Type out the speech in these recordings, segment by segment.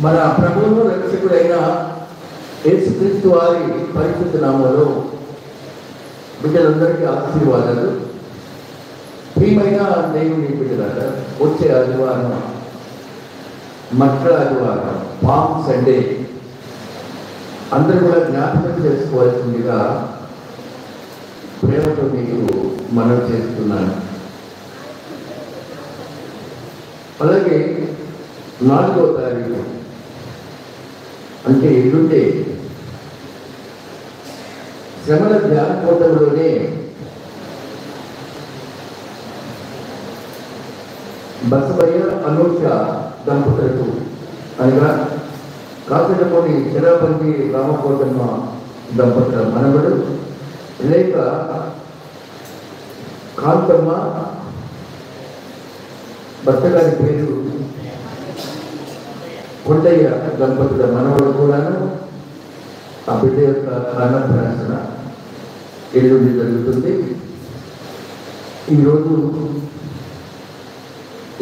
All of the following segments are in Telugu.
మన ప్రభువును రక్షకుడైన యేసుక్రీస్తు వారి పరిశుద్ధ నామములో బిడ్డలందరికీ ఆశీర్వాదాలు. ప్రియమైన దేవుని బిడ్డలారా, వచ్చే ఆదివారం మట్ల ఆదివారం పామ్ సండే అందరూ కూడా జ్ఞాపకం చేసుకోవాల్సిందిగా ప్రేమతో మీకు మనవి చేస్తున్నాను. అలాగే 4వ తారీఖు అంటే ఎల్లుండే శ్రమల ధ్యానకోటంలోనే బసవయ్య అనూష దంపతులకు అనగా కాకినాడలోని చిరాపల్లి రామకోటమ్మ దంపతుల మనవడు లేక కాంతమ్మ భర్త గారి పేరు కొండయ్య దంపతుల మనవడు కూడాను ఆ బిడ్డ యొక్క అన్నప్రాసన ఎల్లుండి జరుగుతుంది. ఈరోజు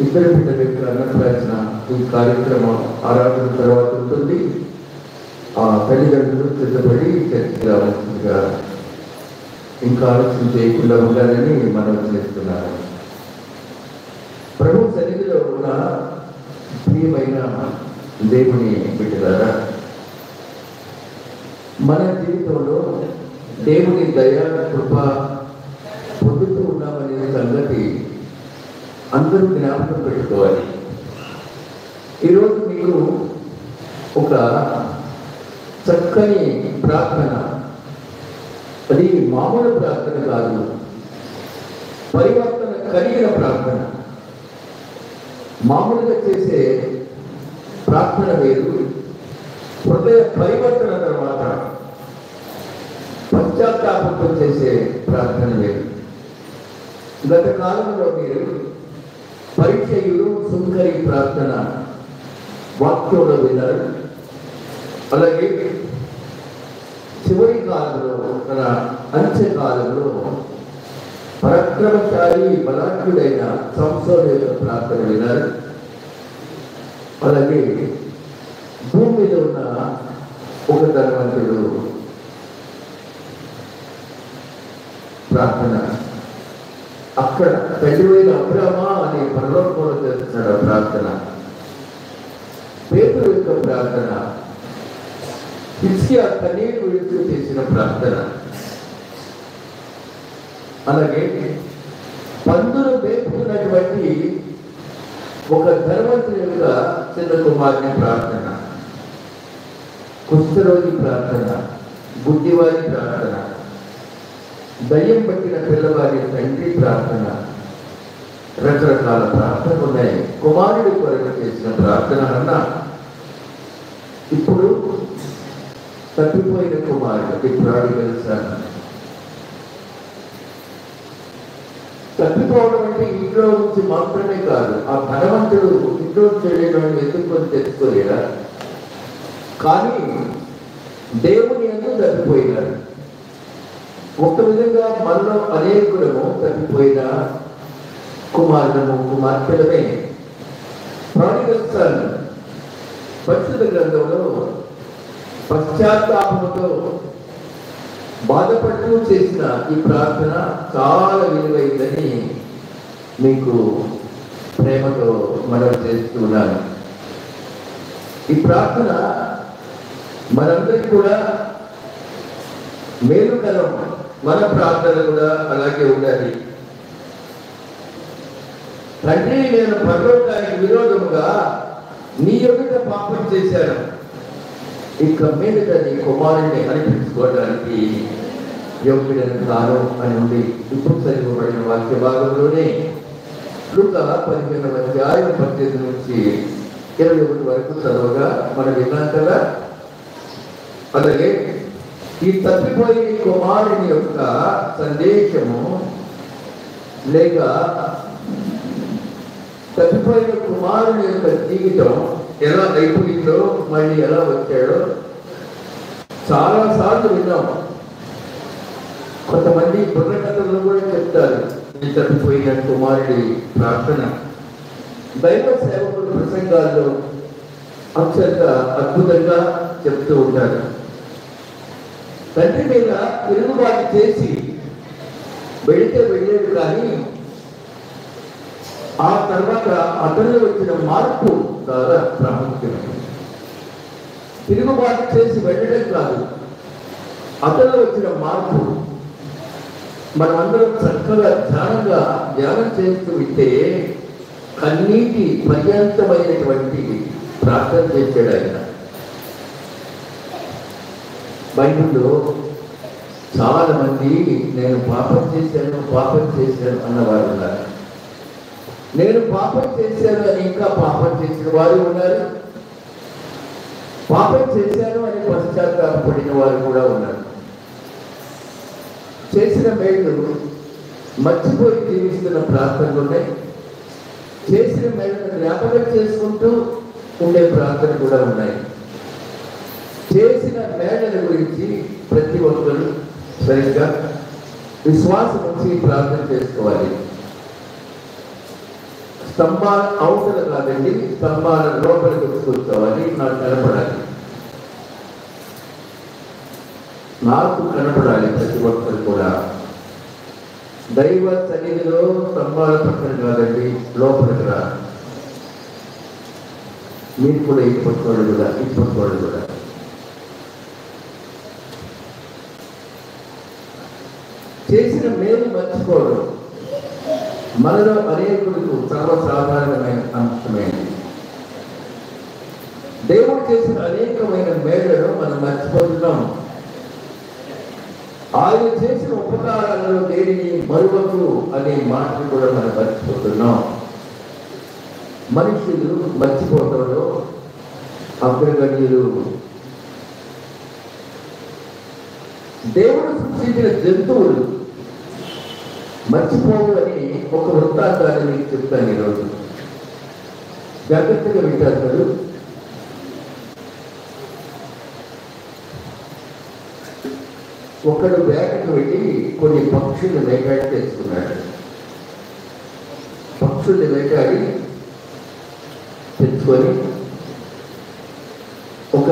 ఇద్దరు బిడ్డల యొక్క అన్నప్రాసన ఈ కార్యక్రమం ఆరాధన తర్వాత ఉంటుంది. ఆ తల్లిదండ్రులు సిద్ధపడి చర్చకి రావాల్సిందిగా ఇంకా ఆలోచన చేయకుండా ఉండాలని మనం చేస్తున్నాను. ప్రభు సన్నిధిలో ఉన్న ప్రియమైన దేవుని బిడ్డలారా, మన జీవితంలో దేవుని దయ కృప పొందుతూ ఉన్నామనే సంగతి అందరూ జ్ఞాపకం పెట్టుకోవాలి. ఈరోజు మీరు ఒక చక్కని ప్రార్థన, అది మామూలు ప్రార్థన కాదు, పరివర్తన కలిగిన ప్రార్థన. మామూలుగా చేసే ప్రార్థన వేరు, హృదయ పరివర్తన తర్వాత పశ్చాత్తాపంతో చేసే ప్రార్థన వేరు. గత కాలంలో మీరు పరిచయులు సుంకరి ప్రార్థన వాక్యంలో విన్నారు. అలాగే చివరి కాలంలో తన అంత్యకాలంలో పరాక్రమశాలి బలాఢ్యుడైన సంసోను యొక్క ప్రార్థన విన్నారు. అలాగే భూమి మీద ఉన్న ఒక ధనవంతుడు ప్రార్థన, అక్కడ తండ్రివైన అబ్రామా అనే పరలోకంలో చేస్తున్నాడు ప్రార్థన. పేతురు యొక్క ప్రార్థన, హిజ్కియా కన్నీరు విడుదల చేసిన ప్రార్థన. అలాగే పందులు మేపుతున్నటువంటి ఒక ధనవంతుని యొక్క చిన్న కుమారుని ప్రార్థన, కుష్ఠరోగి ప్రార్థన, గుడ్డివారి ప్రార్థన, దయ్యం పట్టిన పిల్లవారి తండ్రి ప్రార్థన, రకరకాల ప్రార్థనలు ఉన్నాయి. కుమారుడి కొరకు చేసిన ప్రార్థన అన్నా, ఇప్పుడు తప్పిపోయిన కుమారుడు, ఇప్పుడు తెలుసాను. తప్పిపోవడం అంటే ఇంట్లో నుంచి మాత్రమే కాదు. ఆ ధనవంతుడు ఇంట్లో చేయడం ఎందుకు తెలుసుకోలేదా? కానీ దేవుని ఎందుకు తప్పిపోయినాడు. ఒక విధంగా మనలో అనేకులము తప్పిపోయిన కుమారుడము కుమార్తెలమే. ప్రాడిగల్ సన్ పరిశుద్ధ గ్రంథంలో పశ్చాత్తాపముతో బాధపడుతూ చేసిన ఈ ప్రార్థన చాలా విలువైందని మీకు ప్రేమతో మనవి చేస్తున్నాను. ఈ ప్రార్థన మనందరికీ కూడా మేలుకరం. మన ప్రార్థన కూడా అలాగే ఉండాలి. తండ్రి, నేను పరలోకానికి విరోధముగా నీ ఎదుట పాపం చేశాను, ఇక మీదట నీ కుమారుడిని అనిపించుకోవడానికి యోగ్యుడని కాను అని ఉంది. ఇప్పుడు చదివబడిన వాక్య భాగంలోనే లూకా 15వ అధ్యాయం 18 నుంచి 21 వరకు చదవగా మనం విన్నాం కదా. అలాగే ఈ తప్పిపోయిన కుమారుని యొక్క సందేశము లేక తప్పిపోయిన కుమారుని యొక్క జీవితం ఎలా అయిపోయిందో, మళ్ళీ ఎలా వచ్చాడో చాలాసార్లు విన్నాం. కొంతమంది బుర్రకథలు కూడా చెప్తారు ఈ తప్పిపోయిన కుమారుడి ప్రార్థన. దైవ సేవకుల ప్రసంగాల్లో అక్షరంగా అద్భుతంగా చెప్తూ ఉంటారు. తండ్రి మీద తిరుగుబాటు చేసి వెళ్ళేది కానీ ఆ తర్వాత అతనిలో వచ్చిన మార్పు చాలా ప్రాముఖ్యమైనది. తిరుగుబాటు చేసి వెళ్ళడం కాదు, అతనిలో వచ్చిన మార్పు. మనమందరం చక్కగా ధ్యానం చేస్తూ ఉంటే కన్నీటి పర్యంతమైనటువంటి ప్రార్థన చేశాడు ఆయన. బైబిల్లో చాలా మంది నేను పాపం చేశాను అన్నవారు ఉన్నారు. నేను పాపం చేశాను అని ఇంకా పాపం చేసిన వారు ఉన్నారు. పాపం చేశాను అని పశ్చాత్తాపడిన వారు కూడా ఉన్నారు. చేసిన మేళ్ళు మర్చిపోయి జీవిస్తున్న ప్రార్థనలు ఉన్నాయి. చేసిన మేళ్ళను జ్ఞాపకం చేసుకుంటూ ఉండే ప్రార్థన కూడా ఉన్నాయి. చేసిన మేళ్ళ గురించి ప్రతి ఒక్కరు సరిగ్గా విశ్వాసం వచ్చి ప్రార్థన చేసుకోవాలి. స్తంభాల అవతల కాదండి, స్తంభాల లోపలికి కూర్చోవాలి. నాకు కనపడాలి, ప్రతి ఒక్కరు కూడా. దైవ సన్నిధిలో స్తంభాల పక్కన కాదండి, లోపలికి రా. మీరు కూడా ఇప్పటికోడు కూడా చేసిన మేలు మర్చిపోవడం మనలో అనేకులకు సర్వసాధారణమైన అంశమైనది. దేవుడు చేసిన అనేకమైన మేళ్లను మనం మర్చిపోతున్నాం. ఆయన చేసిన ఉపకారాలలో దేనిని మరువకు అనే మాటలు కూడా మనం మర్చిపోతున్నాం. మనుషులు మర్చిపోవడంలో అగ్రగణ్యులు. దేవుడు సృష్టించిన జంతువులు మర్చిపోవు అని ఒక వృత్తాంతాన్ని మీకు చెప్తాను ఈరోజు. జాగ్రత్తగా వింటారు. ఒకడు వేటకు వెళ్ళి కొన్ని పక్షులు వేటాడి తెచ్చుకున్నాడు. పక్షుల్ని వేటాడి తెచ్చుకొని ఒక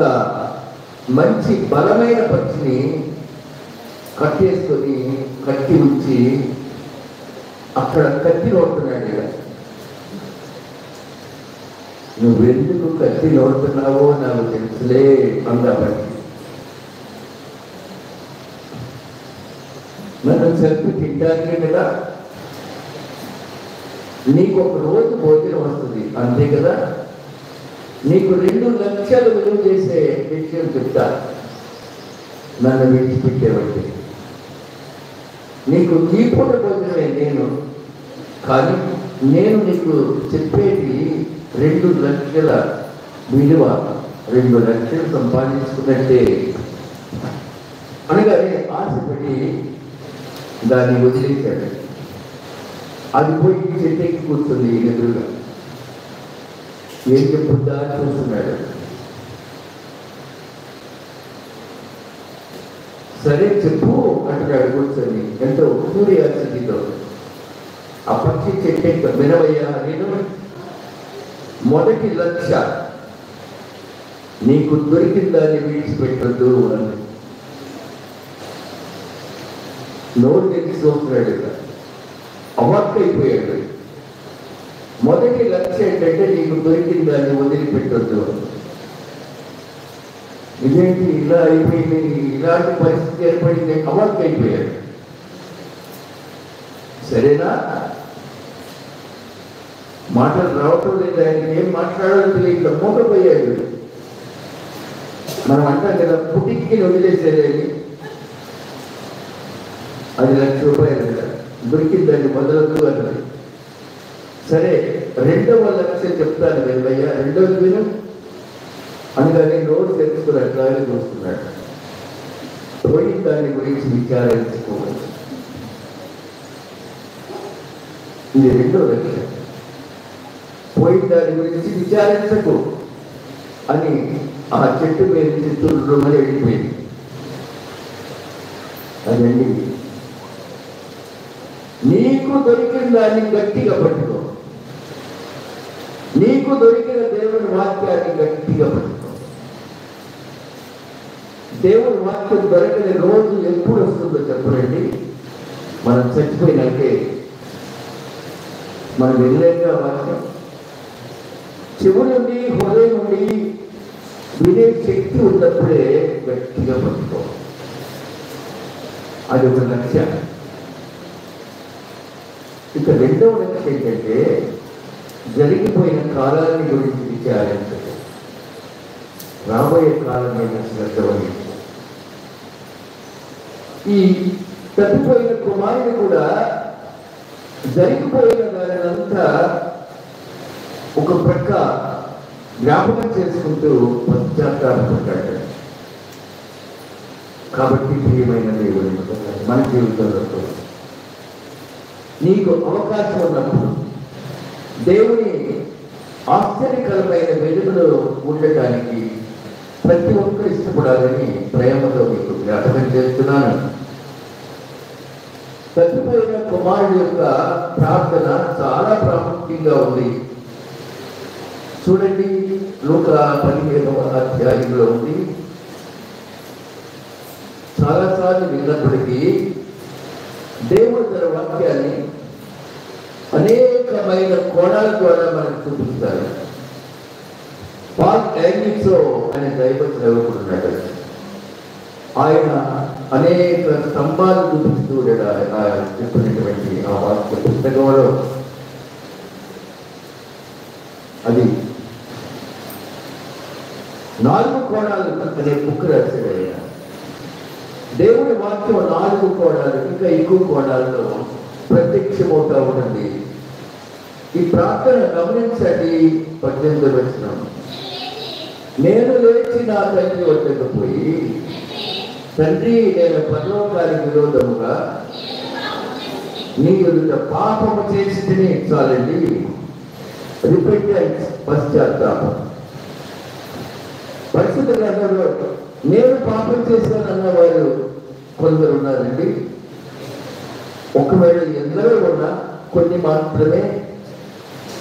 మంచి బలమైన పక్షిని కట్టేసుకొని కట్టి ఉంచి అక్కడ కత్తి నోడుతున్నాడు. నువ్వెందుకు కత్తి నోడుతున్నావో నాకు తెలుసులే అందబట్టి. నన్ను చంపి తింటానికి కదా, నీకు ఒక రోజు భోజనం వస్తుంది అంతే కదా, నీకు 2 లక్షలు విలువ చేసే విషయం చెప్తా. నన్ను విడిచిపెట్టేవంటి నీకు ఈ పూట భోజనమే నేను, కానీ నేను నీకు చెప్పేది 2 లక్షల విలువ, 2 లక్షలు సంపాదించుకున్నట్టే అనగానే ఆశపడి దాన్ని వదిలేశాడు. అది పోయి చెట్టెక్కి కూర్చుంది ఎదురుగా. ఏం చెప్పుద్దా చూస్తున్నాడు. సరే చెప్పు అంటున్నాడు కూర్చొని ఎంతో క్యూరియాసిటీతో. ఆ పక్షి చెట్టెక్క వినవయ్యా, నేను మొదటి లక్ష నీకు దొరికిందాన్ని విడిచిపెట్టద్దు అని నోరు తెచ్చి చూస్తున్నాడు. అవాక్కైపోయాడు. మొదటి లక్ష ఏంటంటే నీకు దొరికిందాన్ని వదిలిపెట్టద్దు. ఇదేంటి ఇలా అయిపోయింది, ఇలాంటి పరిస్థితి ఏర్పడింది, అవాక్కైపోయాడు. సరేనా, మాటలు రావటం లేదు, ఆయనకి ఏం మాట్లాడాలో తెలియక మూకపోయాడు. మనం అంటాం కదా, పుట్టికి వదిలేసేది. అది 1,00,000 రూపాయలు కదా, దొరికిందండి మొదలొద్దు అన్నది. సరే 2వ లక్ష చెప్తాను వెయ్యా, 2వది విను అనగానే నోరు తెలుసుకుని అట్లాగే చూస్తున్నాడు. పోయిన దాని గురించి విచారించుకోవచ్చు. ఇది 2వ లక్ష. పోయిన దాని గురించి విచారించకు అని ఆ చెట్టు మీద చిత్తూరు మరి వెళ్ళిపోయింది. అదండి, నీకు దొరికిన దాన్ని గట్టిగా పట్టుకో, నీకు దొరికిన దేవుని వాక్యాన్ని గట్టిగా పట్టుకో. దేవుని వాక్యం దొరకని రోజు ఎప్పుడు వస్తుందో చెప్పండి. మనం చచ్చిపోయినాకే మనం వెళ్ళలేక వాక్యం చెవు నుండి హృదయం నుండి వినే శక్తి ఉన్నప్పుడే గట్టిగా పట్టుకో. అది ఒక లక్ష్యం. ఇక 2వ లక్ష్యం ఏంటంటే జరిగిపోయిన కాలాన్ని గురించి విచారించదు, రాబోయే కాలం మీద శ్రద్ధ వహించు. ఈ తప్పిపోయిన కుమారుడు కూడా జరిగిపోయిన దానినంతా ఒక ప్రక్క జ్ఞాపకం చేసుకుంటూ పశ్చాత్తాపడ్డాడు. కాబట్టి ప్రియమైన దేవుని మన జీవితంలో నీకు అవకాశం ఉన్నప్పుడు దేవుని ఆశ్చర్యకరమైన వెలుగులో ఉండటానికి ప్రతి ఒక్కరు ఇష్టపడాలని ప్రేమతో మీకు జ్ఞాపకం చేస్తున్నాను. తప్పిపోయిన కుమారుడు యొక్క ప్రార్థన చాలా ప్రాముఖ్యంగా ఉంది. చూడండి, లూకా 15వ అధ్యాయంలో ఉంది. చాలాసార్లు విన్నప్పటికీ దేవుడు తన వాక్యాన్ని అనేకమైన కోణాల ద్వారా మనకు చూపిస్తారు. పాల్ యాంగిల్సో అనే దైవ సేవకుడు ఉన్నాడు. ఆయన అనేక స్తంభాలు చూపిస్తూ ఆయన చెప్పినటువంటి ఆ వాక్య పుస్తకంలో అది 4 కోణాలు అనే బుక్ రాశాడు ఆయన. దేవుడి వాక్యం 4 కోణాలు, ఇంకా ఎక్కువ కోణాల్లో ప్రత్యక్షమవుతా ఉంటుంది. ఈ ప్రార్థన గమనించండి. 18వ వచనం, నేను లేచి నా తండ్రి వద్దకు పోయి, తండ్రి నేను పరలోకానికి విరోధముగా నీ ఎదుట పాపము చేసి తిని. చాలండి, రిపెంటెన్స్, పశ్చాత్తాపం. పరిశుద్ధ గ్రంథంలో నేను పాపం చేశానన్న వారు కొందరు ఉన్నారండి. ఒకవేళ ఎందరో ఉన్నా కొన్ని మాత్రమే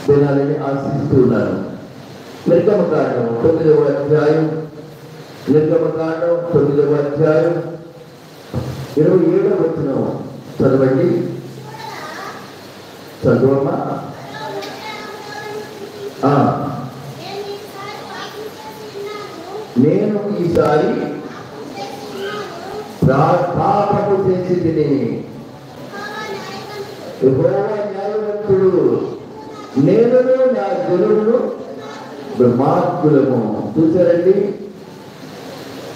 వినాలని ఆశిస్తూ ఉన్నాను. నిర్గమకాండం 9వ అధ్యాయం, నిర్గమకాండం 9వ అధ్యాయం 27వ వచనం చదవండి. చదవమా? నేను ఈసారి పాపము చేసి తిని, యెహోవా న్యాయవంతుడు, నేను నా జనులను మార్గులము. చూసారండి,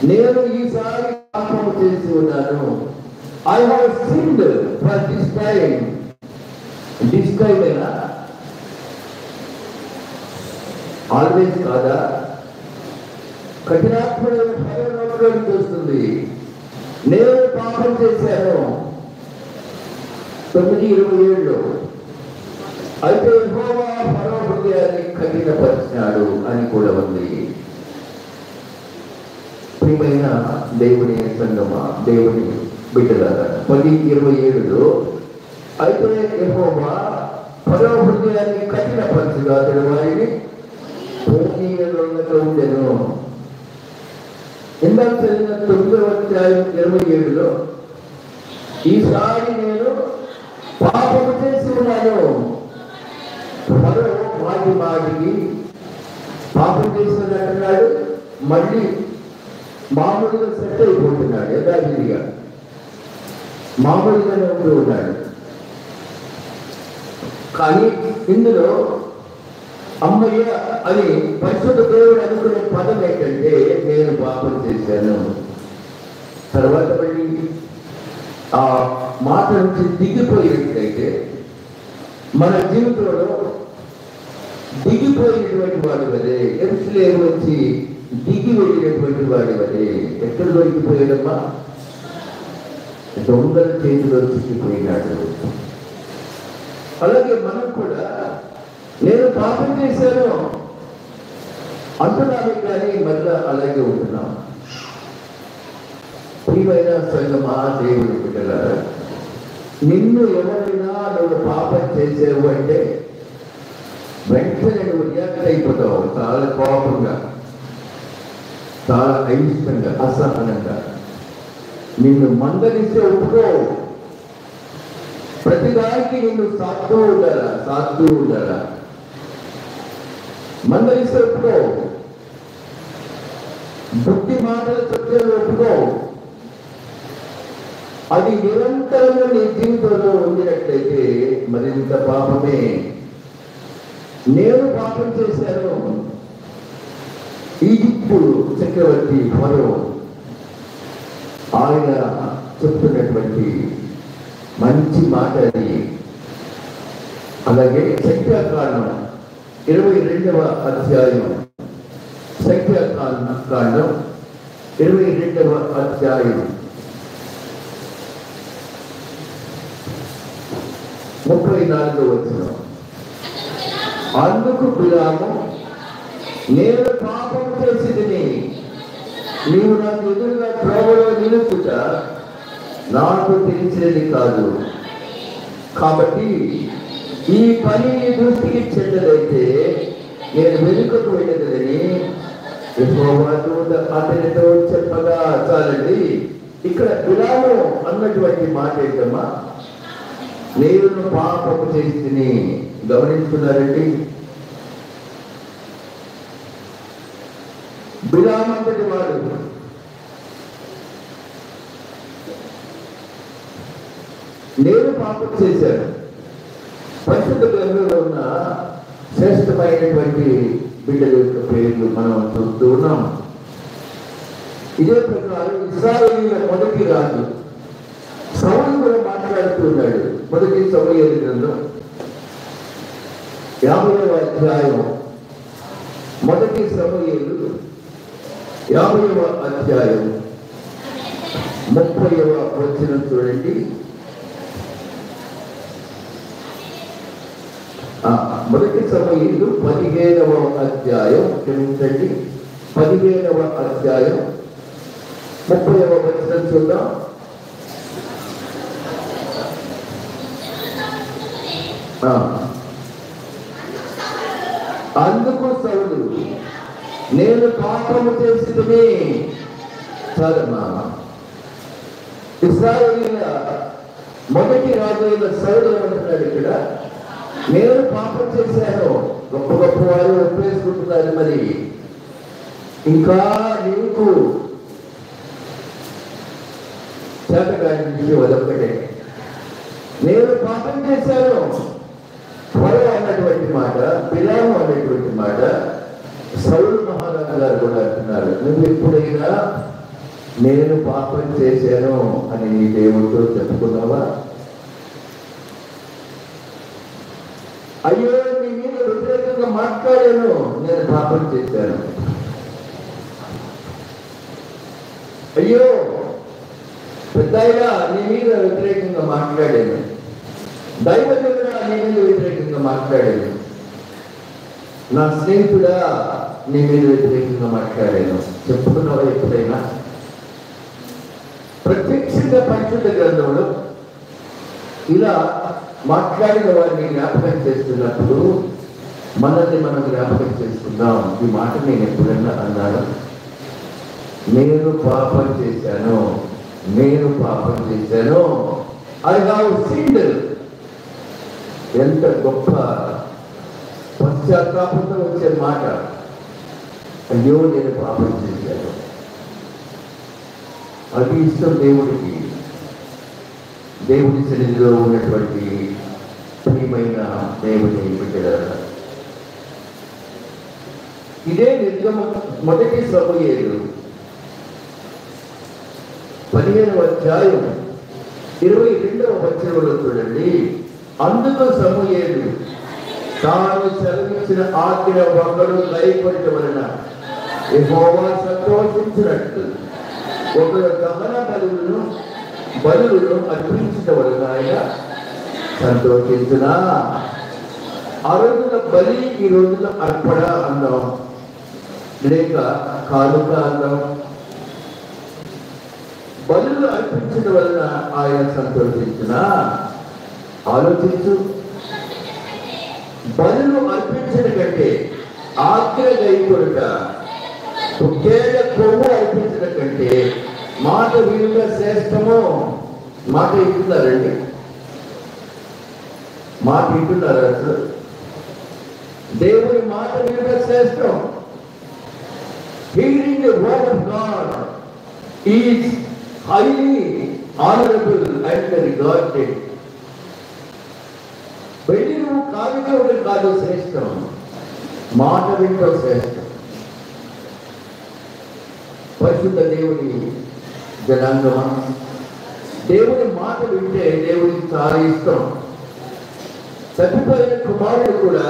నేను ఈసారి పాపము చేసి ఉన్నాను. I have sinned for this time. This time అయినా ఆల్వేస్ కాదా? కఠినాత్మైన భయం చూస్తుంది. నేను పాపం చేశాను 9:27 అయితే యెహోవా ఫరో హృదయాన్ని కఠినపరిచాడు అని కూడా ఉంది. ప్రియమైన దేవుని సంగమా, దేవుని బిడ్డలారా, 10:27 అయితే యెహోవా ఫరో హృదయాన్ని కఠినపరచగా అతడు వారిని పోనీయకుండా ఉండెను. ఇందాక చదివిన 9:27 ఈసారి నేను పాపము చేసి ఉన్నాను. ఫరో మాటి మాటికి పాపం చేసినట్టు అంటున్నాడు, మళ్ళీ మామూలుగా సెట్ అయిపోతున్నాడు, యథావిధిగా మామూలుగానే ఉంటూ ఉన్నాడు. కానీ ఇందులో అమ్మయ్య అని పరిశుద్ధ దేవుడు అనుకునే పదం ఏంటంటే నేను పాపం చేశాను. తర్వాత మళ్ళీ ఆ మాట నుంచి దిగిపోయినట్లయితే మన జీవితంలో దిగిపోయినటువంటి వాడి వలే, ఎరుసలేము వచ్చి దిగి వెళ్ళినటువంటి వాడి వలే. ఎక్కడ దొరికిపోయాడమ్మా? దొంగల చేతిలో చిక్కిపోయినాడు. అలాగే మనం కూడా నేను పాపం చేశాను అంటున్నాను, కానీ మళ్ళా అలాగే ఉంటున్నాం. ప్రియమైన సంగమా, దేవుని బిడ్డలారా, నిన్ను ఎవరైనా నువ్వు పాపం చేసావు అంటే వెంటనే నువ్వు రియాక్ట్ అయిపోతావు. చాలా కోపంగా, చాలా అయిష్టంగా, అసహనంగా. నిన్ను మందలిస్తే ఒప్పుకో. ప్రతిదానికి నిన్ను సాధువు ఉండాలా. మందలిస్తే ఒప్పుకో. బుద్ధి మాటలు చెప్తే ఒప్పుకో. అది నిరంతరంగా నీ జీవితంలో ఉండినట్లయితే మరింత పాపమే. నేను పాపం చేశాను. ఈజిప్టు చక్రవర్తి ఫరో ఆయన చెప్తున్నటువంటి మంచి మాట అది. అలాగే సంఖ్యాకాండం 22వ అధ్యాయం, సంఖ్యాకాండం 22వ అధ్యాయం 34వ వచనం. అందుకు బిలాము, నేను పాపం చేసితిని, నీవు నాకు ఎదురుగా త్రోవలో నిలుచుట నాకు తెలిసేది కాదు. కాబట్టి ఈ పని నీ దృష్టికి చెడ్డదైతే నేను వెనుకకు వెళ్ళదని యెహోవా దూత అతనితో చెప్పగా. చాలండి, ఇక్కడ బిలాము అన్నటువంటి మాట ఏంటమ్మా? నేను పాపము చేసితిని. గమనించుకున్నారండి? బిలాము అంతటి వాడు నేను పాపం చేశాను. పరిశుద్ధ గ్రంథంలో ఉన్న శ్రేష్టమైనటువంటి బిడ్డల యొక్క పేర్లు మనం చూస్తూ ఉన్నాం. ఇదే ప్రకారం ఇశ్రాయేలీయుల మొదటి రాజు సౌలు కూడా మాట్లాడుతూ ఉన్నాడు. మొదటి సమూయేలు గ్రంథం 50వ అధ్యాయం, మొదటి సమూయేలు 50వ అధ్యాయం 30వ వచనం చూడండి. మొదటి సమూయేలు 15వ అధ్యాయం, క్షమించండి, 15వ అధ్యాయం 30వ వచనం చూద్దాం. అందుకు సౌలు, నేను పాపము చేసితిని. చాలమ్మా. ఇశ్రాయేలీయుల మొదటి రాజు అయిన సౌలు ఏమంటున్నాడు ఇక్కడ? నేను పాపం చేశాను. గొప్ప గొప్ప వారు ఒప్పేసుకుంటున్నారు. మరి ఇంకా నీకు చేతగాని విషయం అదొక్కటే. నేను పాపం చేశాను. ఫరో అన్నటువంటి మాట, బిలాము అన్నటువంటి మాట సౌలు మహారాజు గారు కూడా అంటున్నారు. నువ్వు ఎప్పుడైనా నేను పాపం చేశాను అని నీ దేవుడితో చెప్పుకున్నావా? అయ్యో, నీ మీద వ్యతిరేకంగా మాట్లాడాను, నేను పాపం చేశాను. అయ్యో పెద్దయినా నీ మీద వ్యతిరేకంగా మాట్లాడాను, దైవజనుడా నీ మీద వ్యతిరేకంగా మాట్లాడాను, నా స్నేహితుడా నీ మీద వ్యతిరేకంగా మాట్లాడాను. చెప్పుకున్నావా ఎప్పుడైనా? ప్రత్యక్షంగా పరిశుద్ధ గ్రంథంలో ఇలా మాట్లాడిన వారిని జ్ఞాపకం చేస్తున్నప్పుడు మనల్ని మనం జ్ఞాపకం చేసుకుందాం. ఈ మాట నేను ఎప్పుడన్నా అన్నాను, నేను పాపం చేశాను, నేను పాపం చేశాను, ఐ హావ్ సిన్డ్. ఎంత గొప్ప పశ్చాత్తాపంతో వచ్చే మాట. అయ్యో నేను పాపం చేశాను. అది ఇష్టం దేవుడికి. దేవుడి సన్నిధిలో ఉన్నటువంటి ప్రియమైన దేవుని బిడ్డలారా, ఇదే నిర్గమ మొదటి సమూయేలు 15వ అధ్యాయం 22వ వచనంలో చూడండి. అందుకు సమూయేలు తాను సెలవిచ్చిన ఆజ్ఞ ఒకడు కైకొనటం వలన యెహోవా సంతోషించినట్టు ఒకడు దహన బలులను అర్పించడం వలన ఆయన సంతోషించునా. ఆ రోజున బలి, ఈ రోజున అర్పణ అన్నాం, లేక కానుక అన్నాం. బలులు అర్పించడం వలన ఆయన సంతోషించునా. ఆలోచించు, బలులు అర్పించడం కంటే ఆజ్ఞ గైకొనుట, ఒకేళ్ళ కొవ్వు అర్పించడం కంటే మాట వినుట శ్రేష్టము. మాట ఇస్తున్నారండి? మాట వింటున్నారు అసలు? దేవుని మాట వినుట శ్రేష్టం. Hearing the word of God is highly honorable and regarded. వెళ్ళి నువ్వు కావించడం కాదు శ్రేష్టం, మాట వింటూ శ్రేష్టం. పరిశుద్ధ దేవుని జనాంగమా, దేవుని మాట వింటే దేవుడికి చాలా ఇష్టం. తప్పిపోయిన కుమారుడు కూడా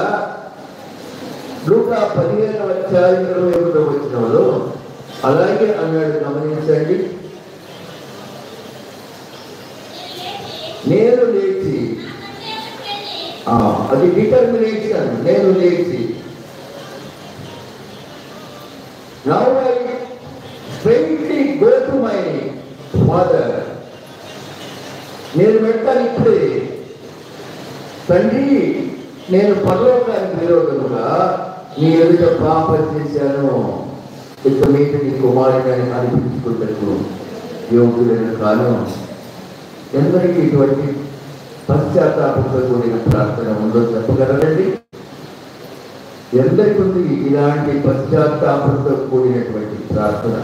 లూకా 15వ అధ్యాయం 21వ వచనంలో అలాగే అన్నాడు. గమనించండి. నేను లేచి, అది డిటర్మినేషన్. నేను లేచి, now I straightly go to my father. నేను వెళ్తాను ఇప్పుడే, తండ్రి నేను పరలోకానికి విరోధముగా నీ ఎదుట పాపం చేశాను, ఇక మీద నీ కుమారుడిని అనిపించుకుంటూ యోగ్యులను కాను. ఎందరికీ ఇటువంటి పశ్చాత్తాపంతో కూడిన ప్రార్థన ఉందో చెప్పగలరండి? ఎందరికి ఉంది ఇలాంటి పశ్చాత్తాపంతో కూడినటువంటి ప్రార్థన?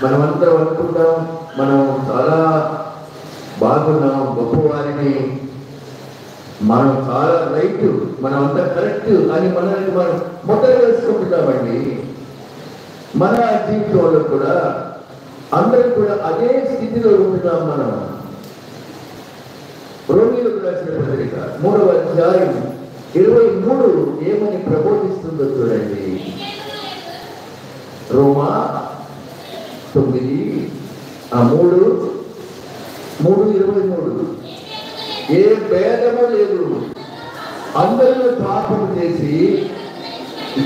మనమందరం అనుకుంటాం మనం చాలా బాగున్నాం, గొప్పవారిని, మనం చాలా రైట్, మనం అంతా కరెక్ట్ అని మనల్ని మనం మొదలు వేసుకుంటున్నామండి. మన జీవితంలో కూడా అందరూ కూడా అదే స్థితిలో ఉంటున్నాం. మనం రోమీయులకు రాసిన పత్రిక 3వ అధ్యాయం 23 ఏమని ప్రబోధిస్తుందో చూడండి. రోమా 9:3-23 ఏ భేదము లేదు, అందరూ పాపం చేసి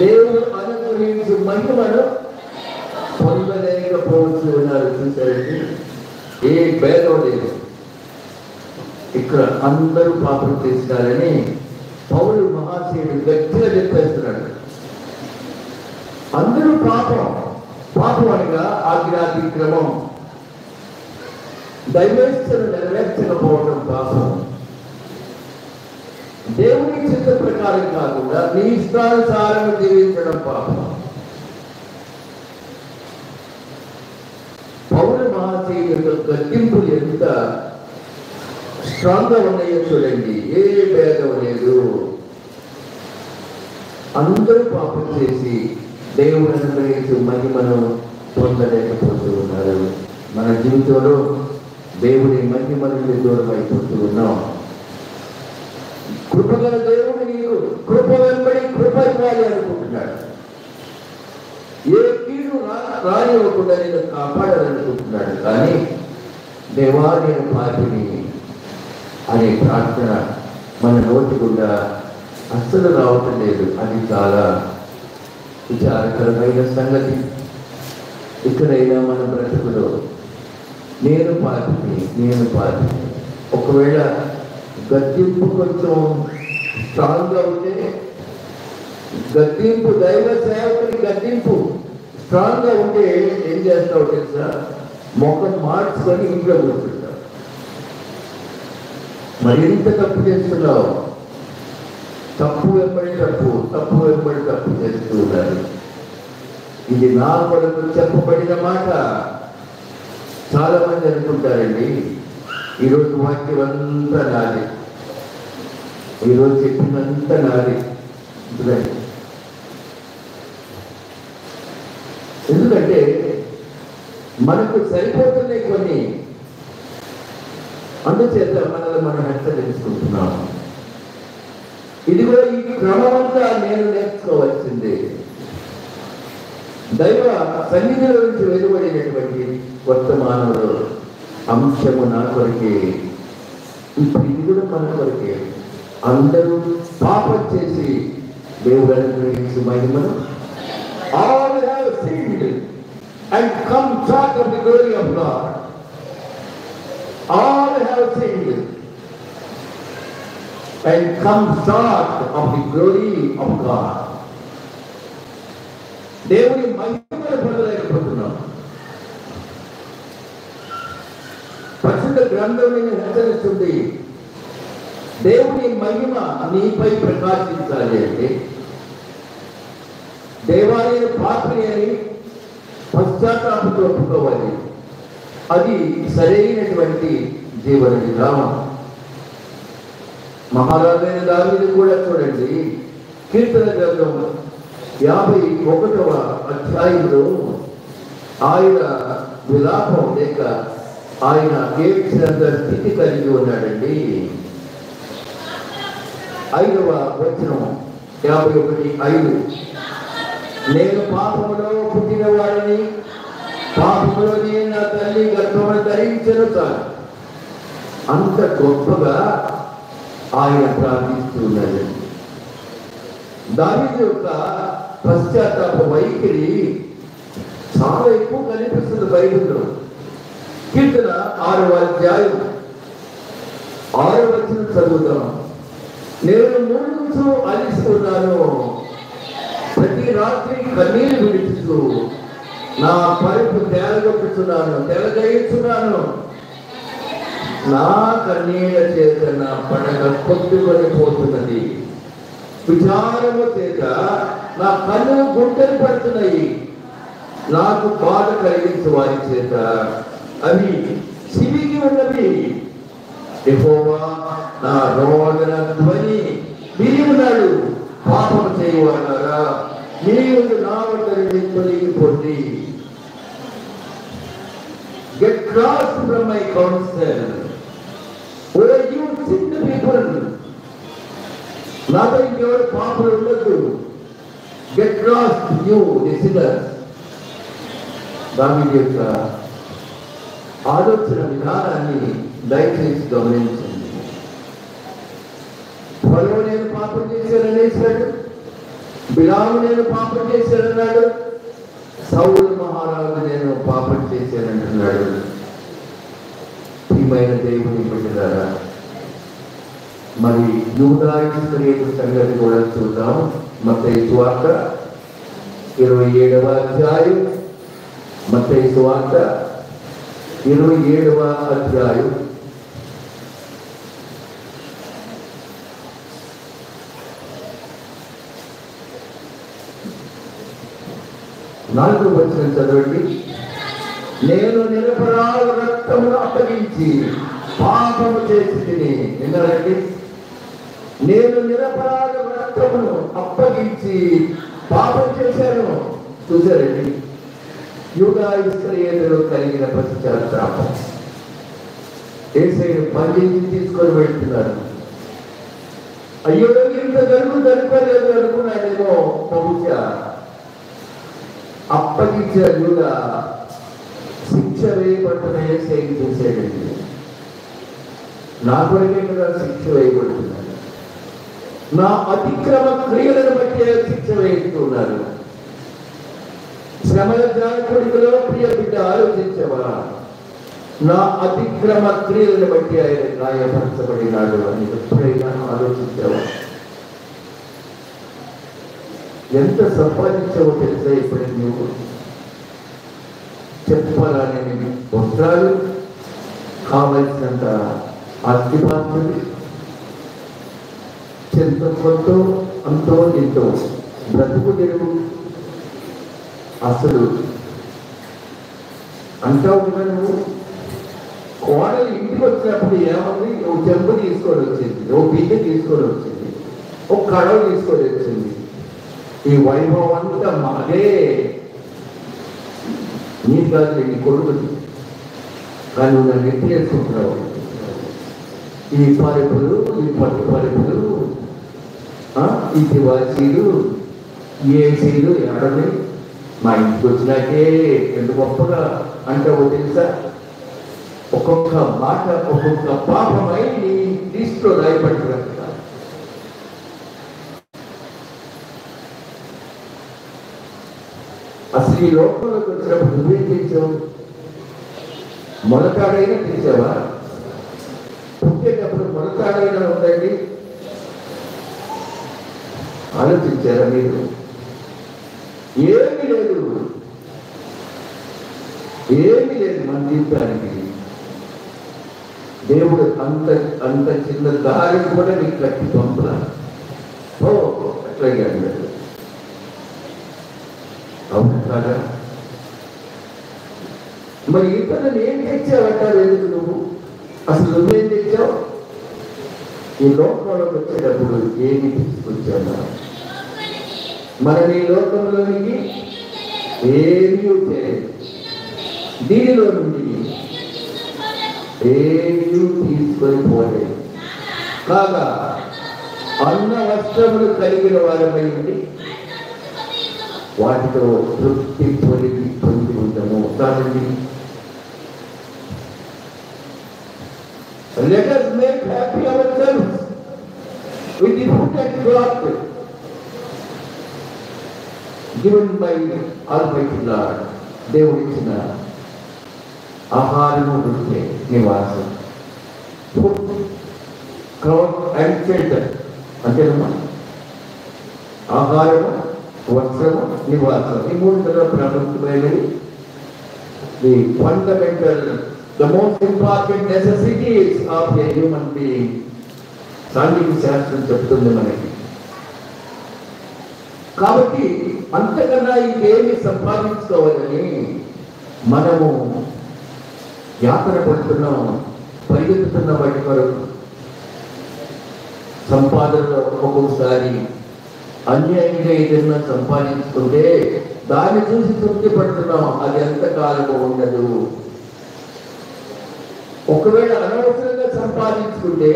దేవుడు అనుగ్రహించు మహిమను పొందలేకపోవచ్చు ఉన్నారు. చూసారండి, ఏ భేదం లేదు. ఇక్కడ అందరూ పాపం చేసినారని పౌలు మహాశయుడు గట్టిగా చెప్పేస్తున్నాడు. అందరూ పాపం. పాపం అనగా ఆజ్ఞాతిక్రమం, దైవేచ్ఛను నెరవేర్చకపోవడం పాపం. దేవుని చిత్త ప్రకారం కాకుండా నీ ఇష్టానుసారం జీవించడం పాపం. పౌరు మహాశయుడు యొక్క గట్టింపులు ఎంత స్ట్రాంగ్ గా ఉన్నాయో చూడండి. ఏ భేదం లేదు, అందరూ పాపం చేసి దేవుని అనుగ్రహించి మహిమను పొందలేకపోతూ ఉన్నారు. మన జీవితంలో దేవుని మహిమను దూరం అయిపోతూ ఉన్నాం. కృపగల దేవుడు నీకు కృప వెంబడి కృప బతకాలి అనుకుంటున్నాడు. ఏ కీడు రానివ్వకుండా నేను కాపాడాలనుకుంటున్నాడు. కానీ దేవా నేను పాపిని అనే ప్రార్థన మన నోటి గుండా అస్సలు రావటం లేదు. అది చాలా విచారకరమైన సంగతి. ఇక్కడైనా మన బ్రతుకులో నేను పాపిని ఒకవేళ గద్దింపు కొంచెం స్ట్రాంగ్గా ఉంటే, గద్దింపు దైవ సేవకుని గద్దింపు స్ట్రాంగ్గా ఉంటే ఏం చేస్తావు తెలుసా? ముఖం మార్చుకొని ఇంట్లో కూర్చుంటావు. మరింత తప్పు చేస్తున్నావు. తప్పు వెంబడి తప్పు చేస్తూ ఉన్నారు. ఇది నా కొరకు చెప్పబడిన మాట. చాలా మంది అనుకుంటారండి, ఈరోజు వాక్యం అంతా నాది, ఈరోజు చెప్పినంతా నాది. ఎందుకంటే మనకు సరిపోతున్నాయి కొన్ని, అందుచేత మనల్ని మనం హెచ్చరించుకుంటున్నాం. ఇదిగో ఈ క్రమమంతా నేను నేర్చుకోవాల్సిందే. దైవ సన్నిధిలో నుంచి వెలువడినటువంటి వర్తమానంలో అంశము నా కొరకే, ఇప్పుడు ఇది కూడా మన కొరకే. అందరూ పాపం చేసి దేవుడు అనుగ్రహించు మహిమను all have sinned and come short of the glory of God. All have sinned and come short of the glory of God. దేవుని మహిమను పొందలేకపోతున్నాం. పరిశుద్ధ గ్రంథం నేను హెచ్చరిస్తుంది, దేవుని మహిమ నీపై ప్రకాశించాలి అంటే దేవాలయ పాత్రని అని పశ్చాత్తాపంతో ఒప్పుకోవాలి. అది సరైనటువంటి జీవన విధానం. మహారాజైన దావీదు కూడా చూడండి, కీర్తన గ్రంథం 51వ అధ్యాయంలో ఆయన విలాపం లేక ఆయన ఏడ్చినంత స్థితి కలిగి ఉన్నాడండి. 5వ వచనం 51:5, నేను పాపములో పుట్టిన వాడిని, పాపములోనే నా తల్లి గర్భమును ధరించను. చాలు, అంత గొప్పగా ఆయన ప్రార్థిస్తూ ఉన్నాడు. దావీదు యొక్క పశ్చాత్తాప వైఖరి చాలా ఎక్కువ కనిపిస్తుంది బైబిల్లో. కీర్తన 6వ అధ్యాయం 6వ వచనం చదువుతాం. నేను మూడుచు అలిస్తున్నాను, ప్రతి రాత్రి కన్నీరు విడుచుతూ నా పరుపు తెలగయిస్తున్నాను. నా కన్నీళ్ళ చేత నా పడగ కొట్టుకొని పోతున్నది, విచారము చేత నా కన్నులు గుంటలు పడుతున్నాయి. నాకు బాధ కలిగించు వారి చేత అవి చివికి ఉన్నవి. యెహోవా నా రోదన ధ్వని విని ఉన్నాడు. పాపం చేయవాడారా, మీరు నా వద్ద నుండి తొలగిపోండి. Get lost from my counsel, O you sinned people. నాతో ఇంకెవరు పాపలు ఉండదు. Get lost you the sinners. దావీదు యొక్క ఆలోచన విధానాన్ని దయచేసి గమనించండి. ఫరో నేను పాపం చేశాననేసాడు, బిలాము నేను పాపం చేశానన్నాడు, సౌలు మహారాజు నేను పాపం చేశానంటున్నాడు. ప్రియమైన దేవుని బిడ్డలారా, మరి యూదా ఇస్కరియోతు సంగతి కూడా చూద్దాం. మత్తయి సువార్త 27వ అధ్యాయం, మత్తయి సువార్త 27వ అధ్యాయం 4వ వచనం చదవండి. నేను నిరపరాధ రక్తమును అప్పగించి పాపము చేసి తిని. ఎందుకంటే నేను నిరపరాధ రక్తమును అప్పగించి పాపం చేశాను. చూసారండి, యూదా ఇస్కరియోతులో కలిగిన పశ్చాత్తాపం. యేసయ్యను బంధించి తీసుకొని వెళ్తున్నారు. అయ్యో ఇంత జరగలేదు అనుకున్నాడేమో బహుశా. అప్పగించిన యూదా శిక్ష వేయబడుతున్న ఏసైని చూసేయండి. నా కొరకే కదా శిక్ష వేయబడుతున్నాడు. నా అతిక్రమ క్రియలను బట్టి శిక్ష వేస్తున్నారు. శ్రమల జానకుడిలో ప్రియ బిడ్డ ఆలోచించవా? నా అతిక్రమ క్రియలను బట్టి ఆయన గాయపరచబడినాడు అని ఎప్పుడైనా ఆలోచించావా? ఎంత సంపాదించావో తెలుసా? ఇప్పుడు నువ్వు చెప్పాలని వస్త్రాలు, కావలసినంత ఆస్తిపాత్రలు, కొంతో అంతో ఎంతో బ్రతుకు తెరువు. అసలు అంటావు కదా నువ్వు. కోడలు ఇంటికి వచ్చినప్పుడు ఏమంది? ఓ చెంబు తీసుకొని వచ్చింది, ఓ బియ్య తీసుకొని వచ్చింది, ఓ కడవ తీసుకొని వచ్చింది. ఈ వైభవం అంతా మాదే. నీ కాదు, నీ కొడుకుది. కానీ నువ్వు నన్ను ఎత్తి వేసుకుంటున్నావు. ఈ పరుపులు, ఈ పట్టు పరుపులు, ఈ తివాచీలు, ఏసీలు ఎడని మా ఇంటికి వచ్చినాకే ఎంత గొప్పగా అంటావో తెలుసా? ఒక్కొక్క మాట ఒక్కొక్క పాపమై నీ లిస్టులో రాయబడుతున్నారు. అసలు ఈ లోకంలోకి వచ్చినప్పుడు నువ్వేం తెచ్చావు? మొలకాడైనా తెచ్చావా? పుట్టేటప్పుడు మొలకాడైనా ఉందండి? ఆలోచించారా మీరు? ఏమీ లేదు, ఏమీ లేదు మన జీవితానికి. దేవుడు అంత అంత చిన్న దారి కూడా నీకు కట్టి పంపలా. ఓ అట్లాగే అన్నాడు. అవును కాదా? మరి ఇతరులను ఏం తెచ్చావంటారు? ఎందుకు నువ్వు అసలు నువ్వేం తెచ్చావు? ఈ లోకంలోకి వచ్చేటప్పుడు ఏమి తీసుకొచ్చావు? మనం ఈ లోకంలోనికి ఏమీ చేయలేదు. దీనిలో నుండి ఏమీ తీసుకొని పోలేదు. కాగా అన్న వస్త్రములు కలిగిన వారమై ఉండి వాటితో తృప్తి పొంది ఉంటాము. దానిని let us make happy ourselves with the food and cloth given by Almighty Lord. దేవుడు ఇచ్చిన ఆహారము, వృత్తి, నివాసం, ఫుడ్, క్లాత్ అండ్ షెల్టర్. అంతేనమ్మా? ఆహారము, వస్త్రము, నివాసం, ఈ మూడు కదా ప్రాముఖ్యమైనవి. The fundamental, the most important necessities of a human being. సాంఘిక శాస్త్రం చెప్తుంది మనకి. కాబట్టి అంతకన్నా ఇంకేమి సంపాదించుకోవాలని మనము యాతన పడుతున్నాం, పరిగెత్తుతున్న వాటి కొరకు. సంపాదనలో ఒక్కొక్కసారి అన్యాయంగా ఏదైనా సంపాదించుకుంటే దాన్ని చూసి తృప్తి పడుతున్నాం. అది ఎంతకాలము ఉండదు. ఒకవేళ అనవసరంగా సంపాదించుకుంటే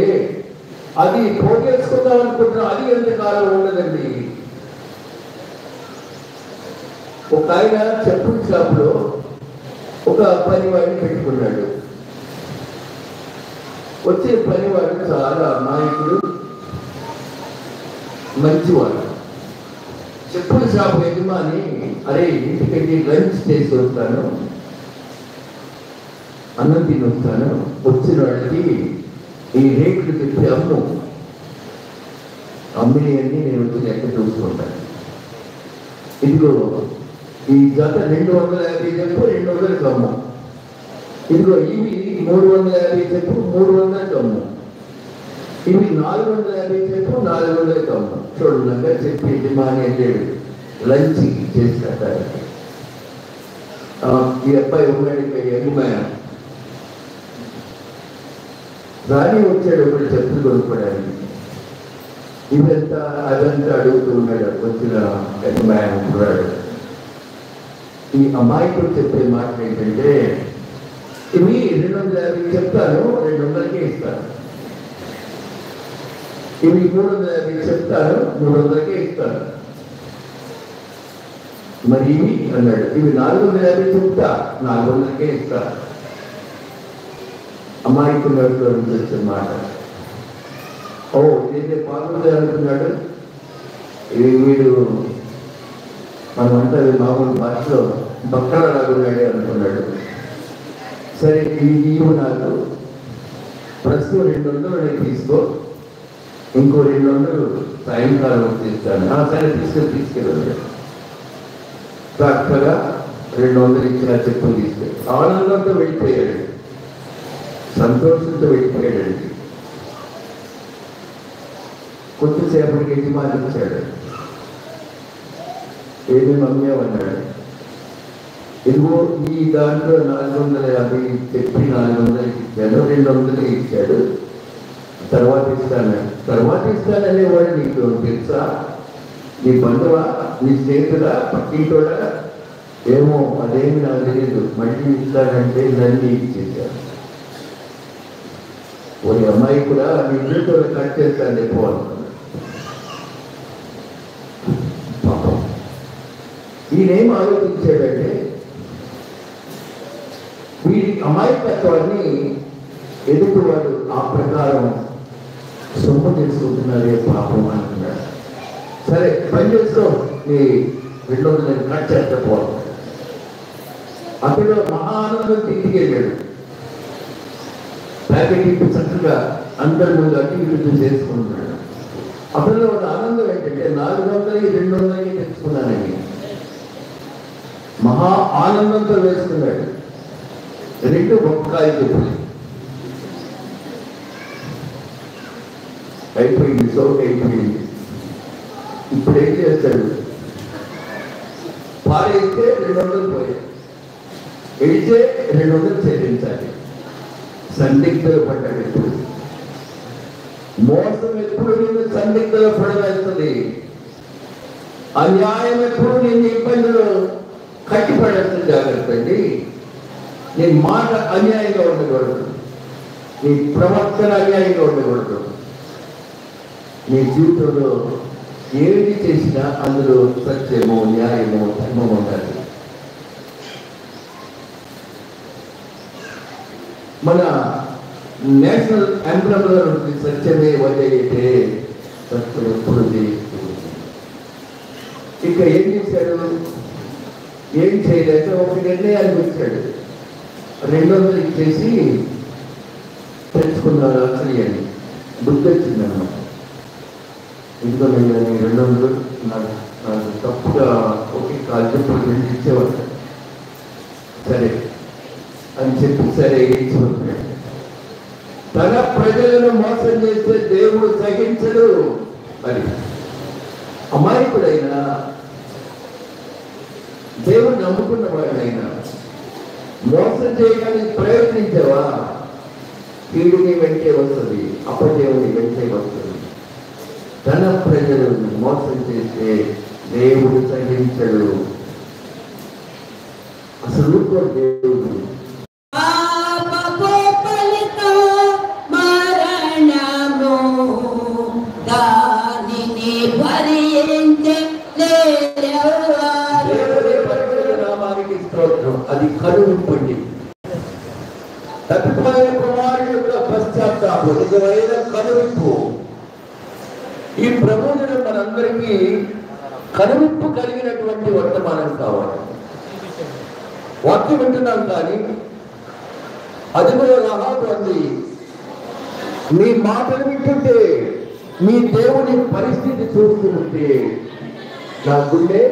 అది పోగేసుకుందాం అనుకుంటున్నాం. అది ఎంతకాలం ఉండదండి. ఒక ఆయన చెప్పుల షాపులో ఒక పనివాడిని పెట్టుకున్నాడు. వచ్చే పనివాడు చాలా అమాయకుడు, మంచివాడు. చెప్పుల షాపు యజమాని, అరే ఇంటికి లంచ్ చేసి వస్తాను, అన్నం తిని వస్తాను, వచ్చిన వాళ్ళకి ఈ రేట్లు చెప్పి అమ్ము, అమ్మినవన్నీ నేను వచ్చి లెక్క చూసుకుంటాను. ఇదిగో ఈ జత 250 చెప్పు, 200 అమ్ము. ఇదిగో ఇవి 350 చెప్పు, 300 అమ్ము. ఇవి 450 చెప్పు, 400 అమ్ము. చూడగా చెప్పి యజమాని వెళ్ళాడు లంచ్ చేసి కట్టాలి. ఈ అబ్బాయి ఉన్నాడు, యజమాని రాని వచ్చాడు ఒకటి చెప్పులు కొనుక్కోవడానికి. ఇవంతా అదంతా అడుగుతూ ఉన్నాడు వచ్చిన యజమాని ఉన్నాడు. ఈ అమాయకుడు చెప్పే మాట ఏంటంటే, ఇవి 250 చెప్తాను, 200కే ఇస్తాను. ఇవి 350 చెప్తాను, 300కే ఇస్తాను. మరి ఇవి అన్నాడు, ఇవి 450 చెప్తా, 400కే ఇస్తా. అమాయకున్నట్లు అనిపించిన మాట. ఓ ఇదైతే పాల్గొంది అనుకున్నాడు. వీడు మనమంతా మామూలు భాషలో బక్కలాగున్నాడే అనుకున్నాడు. సరే ఇవి నాకు ప్రస్తుతం 200 నేను తీసుకో, ఇంకో 200 సాయంకాలం తీస్తాను. సరే తీసుకెళ్ళాడు. చక్కగా 200 ఇచ్చిన చెప్పులు తీసుకెళ్ళి ఆనందంతో వెళ్ళిపోయాడు, సంతోషంతో వెళ్ళిపోయాడండి. కొద్దిసేపటికి యజమాని వచ్చాడు. ఏమి అమ్మామన్నాడు. ఇదిగో ఈ దాంట్లో 450 చెప్పి 400 ఇచ్చాడు, 200 ఇచ్చాడు, తర్వాత ఇస్తాననేవాడు నీకు తెలుసా? నీ బంధువా, నీ స్నేహితుడా, పక్కింటోడా? ఏమో అదేమి నాకు తెలియదు. మళ్ళీ ఇస్తానంటే నన్ను ఇచ్చేసాడు. ఓ అమ్మాయి కూడా నీ ఇంట్లో కట్ చేస్తాను ఎక్కువ అనుకున్నాడు. పాపం ఈయనేం ఆలోచించాడంటే, వీడి అమాయకత్వాన్ని ఎదుటివాడు ఆ ప్రకారం సొమ్ము తీసుకుంటున్నారే పాపం అనుకున్నాడు. సరే పని చేసుకో, నీ 200 కట్ చేస్తే పోవాలి. అతడు మహా ఆనందం ఇంటికి వెళ్ళాడు. ప్యాకెట్ ఇంటి చక్కగా అందరి ముందు అటు ఇటు చేసుకుంటున్నాడు. అతనిలో ఉన్న ఆనందం ఏంటంటే 400 200 తెచ్చుకున్నానని మహా ఆనందంతో వేసుకున్నాడు. 2 బొక్కాయి చెప్పులు అయిపోయింది, సోట్ అయిపోయింది. ఇప్పుడు ఏం చేస్తాడు? పాలైతే 200 పోయాయి, ఎడితే 200 చెల్లించాలి. సందిగ్ధలు పడ్డాడు. ఎప్పుడు మోసం ఎప్పుడు నిన్ను సందిగ్ధలు పడవేస్తుంది, అన్యాయం ఎప్పుడు నిన్ను ఇబ్బందులు కట్టిపడేస్తుంది. జాగ్రత్త అండి. నీ మాట అన్యాయంగా ఉండకూడదు, నీ ప్రవర్తన అన్యాయంగా ఉండకూడదు. నీ జీవితంలో ఏది చేసినా అందులో సత్యము, న్యాయము, ధర్మం ఉండాలి. మన నేషనల్ యాంథమ్లో ఉంటుంది, సత్యమే వదైతే సత్యం ఎప్పుడు జయిస్తూ. ఇక ఏం చేశాడు? ఏం చేయలేక ఒక నిర్ణయానికి వచ్చాడు. 200 ఇచ్చేసి తెచ్చుకున్నాడు అసలు అని బుద్ధి వచ్చిందన్నమాట. ఇందులో నేను 200 నాకు తప్పుగా ఒకే కాలు చెప్పులు 2 ఇచ్చేవాడు. సరే అని చెప్పి సరే ఇచ్చుకుంటాడు. తన ప్రజలను మోసం చేస్తే దేవుడు సహించడు. మరి అమాయకుడైనా దేవుడు నమ్ముకున్న వాడైనా మోసం చేయడానికి ప్రయత్నించావా, కీడుని వెంటే వస్తుంది, అపజయముని వెంటే వస్తుంది. తన ప్రజలను మోసం చేస్తే దేవుడు సహించడు. అసలు దేవుడు అది కనువిప్పండి. తప్పిపోయే కుమారుడు యొక్క పశ్చాత్తాపం నిజమైన కనువిప్పు. ఈ ప్రబోధన మనందరికీ కనువిప్పు కలిగినటువంటి వర్తమానం కావాలి. వాక్యం వింటున్నాం కానీ అది కూడా రహాబు అంది. మీ మాటలు వింటుంటే, మీ దేవుని పరిస్థితి చూస్తుంటే నా గుండె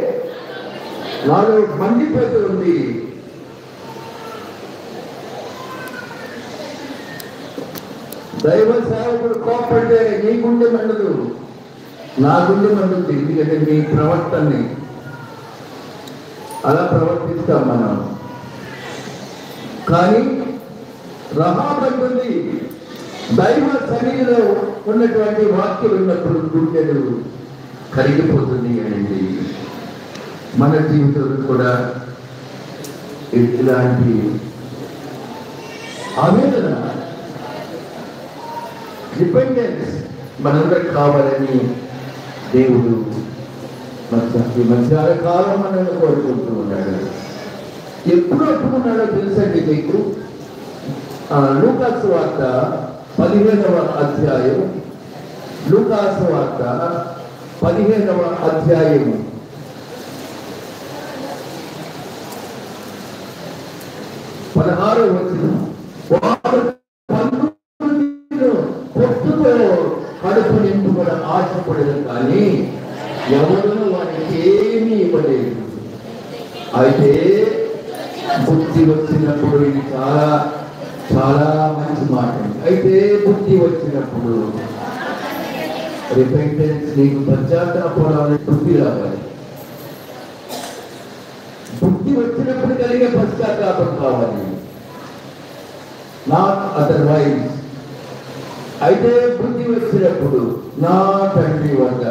నాలో మండిపోతూ ఉంది. దైవ సేవకుడు కోపడితే నీ గుండె మండదు, నా గుండె మండుద్ది. ఎందుకంటే నీ ప్రవర్తనని అలా ప్రవర్తిస్తాం మనం. కానీ రహాబంటుంది దైవ సన్నిధిలో ఉన్నటువంటి వాక్యం ఉన్నప్పుడు గుండెలు కరిగిపోతుంది అనండి. మన జీవితంలో కూడా ఇలాంటి ఆవేదన, డిపెండెన్స్ మనందరికి కావాలని దేవుడు ఈ మధ్యాహ్న కాలం మనల్ని కోరుకుంటూ ఉన్నాడు. ఎప్పుడు ఒప్పుకున్నాడో తెలుసండి మీకు? లూకాసు వార్త 15వ అధ్యాయం, లూకాసు వార్త 15వ అధ్యాయము 16వ వచనం. వారు పొట్టుతో కడుపు నింపుకొని ఆశపడదు, కానీ ఎవరు వారికి ఏమీ ఇవ్వలేదు. అయితే బుద్ధి వచ్చినప్పుడు, ఇది చాలా చాలా మంచి మాట. అయితే బుద్ధి వచ్చినప్పుడు రిపెంటెన్స్, నీకు పశ్చాత్తాపడాలని బుద్ధి రావాలి. బుద్ధి వచ్చినప్పుడు కలిగే పశ్చాత్తాపం కావాలి, నాట్ అదర్వైజ్. అయితే బుద్ధి వచ్చినప్పుడు నా తండ్రి వద్ద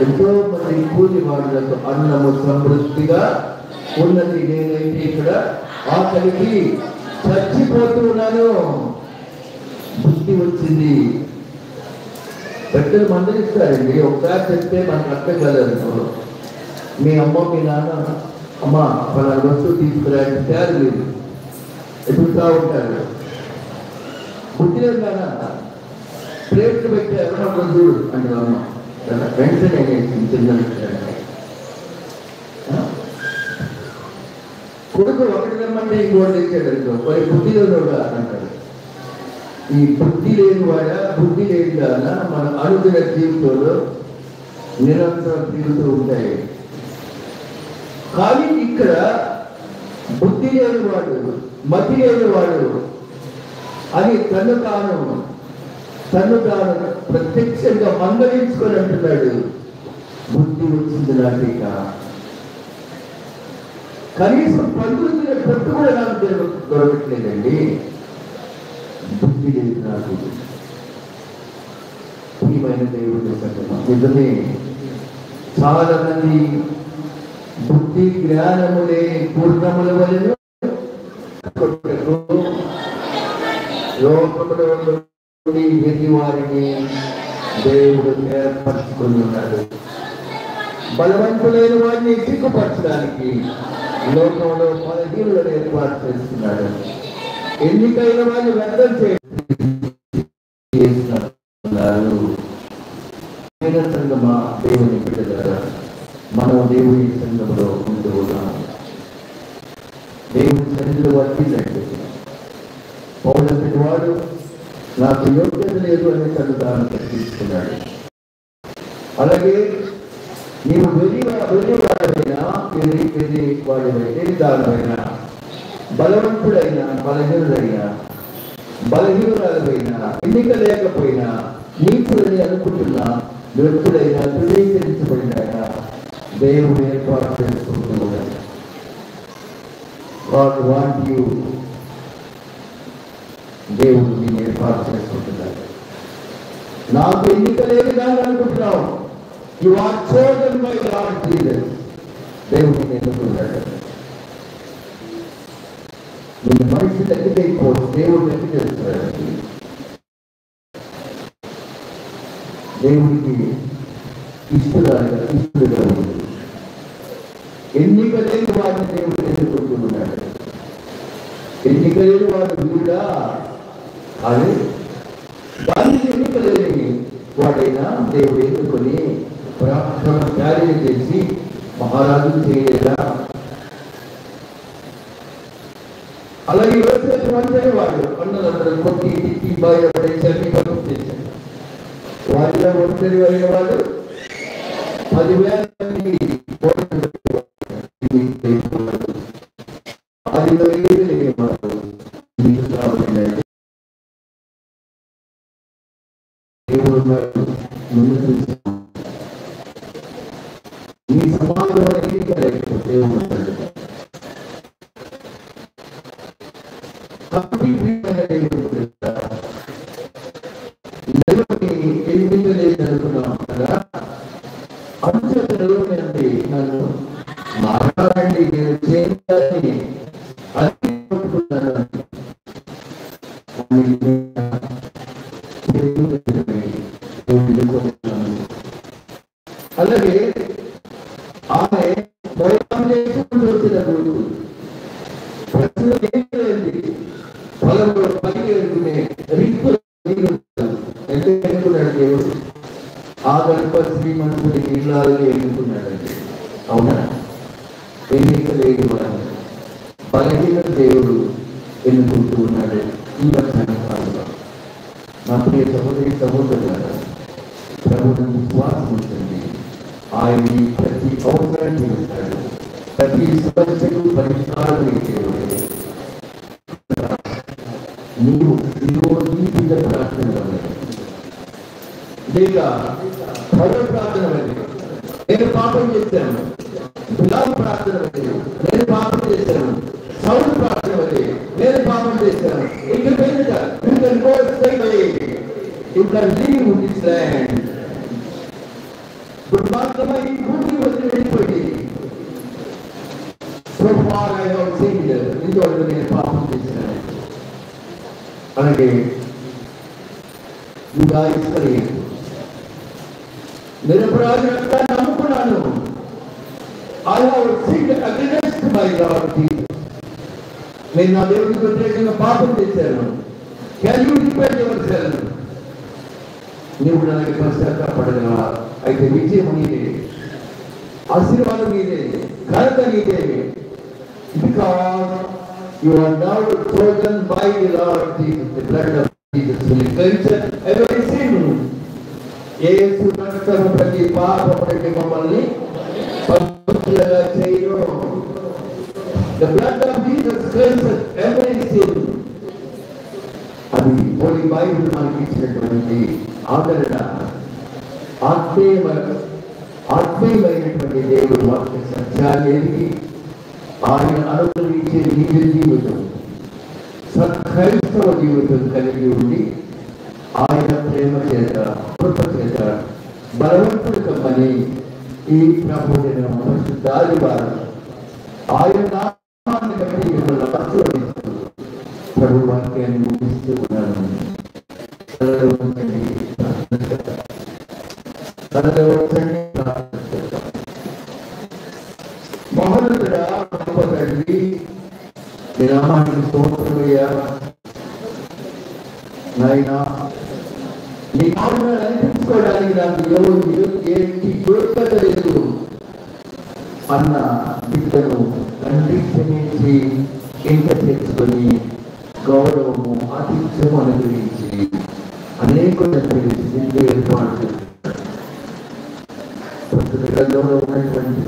ఎంతో మంది కూలి వాళ్ళకు అన్నము సమృద్ధిగా ఉన్నది, నేనైతే ఇక్కడ ఆఖరికి చచ్చిపోతున్నాను. బుద్ధి వచ్చింది. పెద్దలు మందలిస్తారండి, ఒకసారి చెప్తే మనకు అర్థం కలదు. మీ అమ్మ మీ నాన్న, అమ్మ పలానా వస్తువు తీసుకురాని తయారు లేదు, ఎదుగుతూ ఉంటారు. బుద్ధి లేదు నాన్న, ప్లేట్లు పెట్టారు చూడు అంటే అమ్మ వెంటనే చిన్న కొడుకు ఒకటి రమ్మంటే ఇంకోటి తెచ్చాడు, మరి బుద్ధి లేనివాడా అంటాడు. ఈ బుద్ధి లేనివాడా, బుద్ధి లేనిదానా మన అనుదిన జీవితంలో నిరంతరం తిరుగుతూ ఉంటాయి. కానీ ఇక్కడ బుద్ధి లేనివాడు, మతి లేనివాడు అని తను తాను ప్రత్యక్షంగా మందలించుకొని అంటున్నాడు, బుద్ధి వచ్చింది నాటిక. కనీసం పండుగ పొట్టు కూడా నాకు దొరకట్లేదండి, బుద్ధి లేదు నాకు. ప్రియమైన దేవుడి సంగమం, నిజమే చాలా మంది బుద్ధి జ్ఞానము లేని పూర్ణముల వలన లోకములో వెతి వారిని దేవుడు ఏర్పరచుకుని ఉన్నాడు. బలవంతులైన వారిని సిగ్గుపరచడానికి లోకంలో బలహీనులను ఏర్పాటు చేస్తున్నాడు. ఎన్నికైన వారిని వ్యర్థం చేస్తున్నారు. సంగమా, దేవుని బిడ్డలారా, మనం దేవుని సంఘంలో ఉంటూ ఉన్నాం. దేవుని సన్నిధిలో వర్తించండి. పౌరులంతటి వాడు నాకు యోగ్యత లేదు అని తను తాను ప్రశ్నిస్తున్నాడు. అలాగే నీవు వెలివాడైనా వాడివైతే దానిపైనా, బలవంతుడైనా బలహీనుడైనా బలహీనురాలైనా, ఎన్నిక లేకపోయినా, నీకులని అనుకుంటున్నా వ్యక్తుడైనా, ధృవీకరించబడినైనా దేవుడు ఏర్పాటు చేసుకుంటూ ఉన్నాడు. God want you, దేవుడు నేను ఏర్పాటు చేసుకుంటున్నాడు. నాకు ఎన్నిక లేదు కానీ అనుకుంటున్నావు, you are chosen by God Jesus. దేవుడిని ఎన్నుకున్నాడు. నేను మనిషి తగ్గిపోవచ్చు, దేవుడు ఎన్ని చేస్తున్నాడు. దేవుడికి ఇష్టడుగా ఉంది. ఎన్నిక లేని వాడిని దేవుడు ఎన్నుకుంటున్నాడు. ఎన్నిక లేని వాడు వీరుడా, కానీ దాన్ని ఎన్నిక లేని వాడైనా దేవుడు ఎన్నుకొని ప్రార్థన కార్యం చేసి మహారాజు చేయలేదా? అలాగే యోసేపు వంటి వాడు అన్నలందరూ కొట్టి తిట్టి బయటపడేసి పంపించాడు. వారిలో ఒంటరి అయిన వాడు 10,000 మంది ఆదిలో ఈ సమాజంలో ఎన్నికలేదనుకున్నాం కదా, అంచెలు నన్ను మాట్లాడండి, నేను చేయాలని అనుకుంటున్నాను. అవునా? ఎన్నిక లేని వారు బలహీన దేవుడు ఎన్నుకుంటూ ఉన్నాడు ఈ మధ్యాహ్నకాలంలో. నా ప్రియ సహోదరి సహోదరులారా, ప్రభుత్వం విశ్వాసం ఉంటుంది. ఆయన ప్రతి అవసరాన్ని తీరుస్తాడు. ప్రతి సమస్యకు పరిష్కారం ఇచ్చేవాడు. నీవు నీ బిడ్డ ప్రార్థన వల్ల లేక పదవ ప్రార్థన వల్ల నేను పాపం చేశాను, బిలాము ప్రార్థన వల్ల నేను పాపం చేశాను, సౌలు ప్రార్థన వల్ల నేను పాపం చేశాను, ఇక్కడ దుర్మార్గమై భూమి వదిలి వెళ్ళిపోయింది. ఇందువల్ల నేను పాపం చేశాను. అలాగే నిరపరాధంగా నమ్ముకున్నాను. I have sinned against my Lord Jesus. నేను నా దేవుడికి వ్యతిరేకంగా పాపం చేశాను. Can you repent yourself? నీవు నాకు పశ్చాత్తాపడగలవా? అయితే విజయం నీదే, ఆశీర్వాదం నీదే, ఘనత నీదే. Because you are now chosen by the Lord Jesus. The blood of Jesus will cleanse every sin. యేసు రక్తము ప్రతి పాపం నుండి మమ్మల్ని పవిత్రులుగా చేయును. The blood of Jesus cleanses every sin. అది హోలీ బైబిల్ మనకి ఇచ్చినటువంటి ఆదరణ. ఆత్మీయమైనటువంటి దేవుడు వాక్య సత్యాన్ని ఎదిగి ఆయన అనుగ్రహించే నిజ జీవితం, సత్క్రైస్తవ జీవితం కలిగి ఉండి ఆయన ప్రేమ చేత కృప చేత బలవంతుడు కమ్మని ఈ ప్రభుడైన పరిశుద్ధాది వారు ఆయన నామాన్ని బట్టి మిమ్మల్ని ఆశీర్వదిస్తూ ప్రభు వాక్యాన్ని ముగిస్తూ ఉన్నాను. మహోన్నతుడా గొప్ప తండ్రి, నీ నామానికి స్తోత్రమయ్యా. నాయనా, నీ నామాన్ని అనిపించుకోవడానికి నాకు ఏంటి యోగ్యత లేదు అన్న బిడ్డను ఖండించి ఇంట తెచ్చుకొని గౌరవము ఆతిథ్యము అనుగ్రహించి అనేకులను పిలిచి ఏర్పాటు గ్రంథంలో ఉన్నటువంటి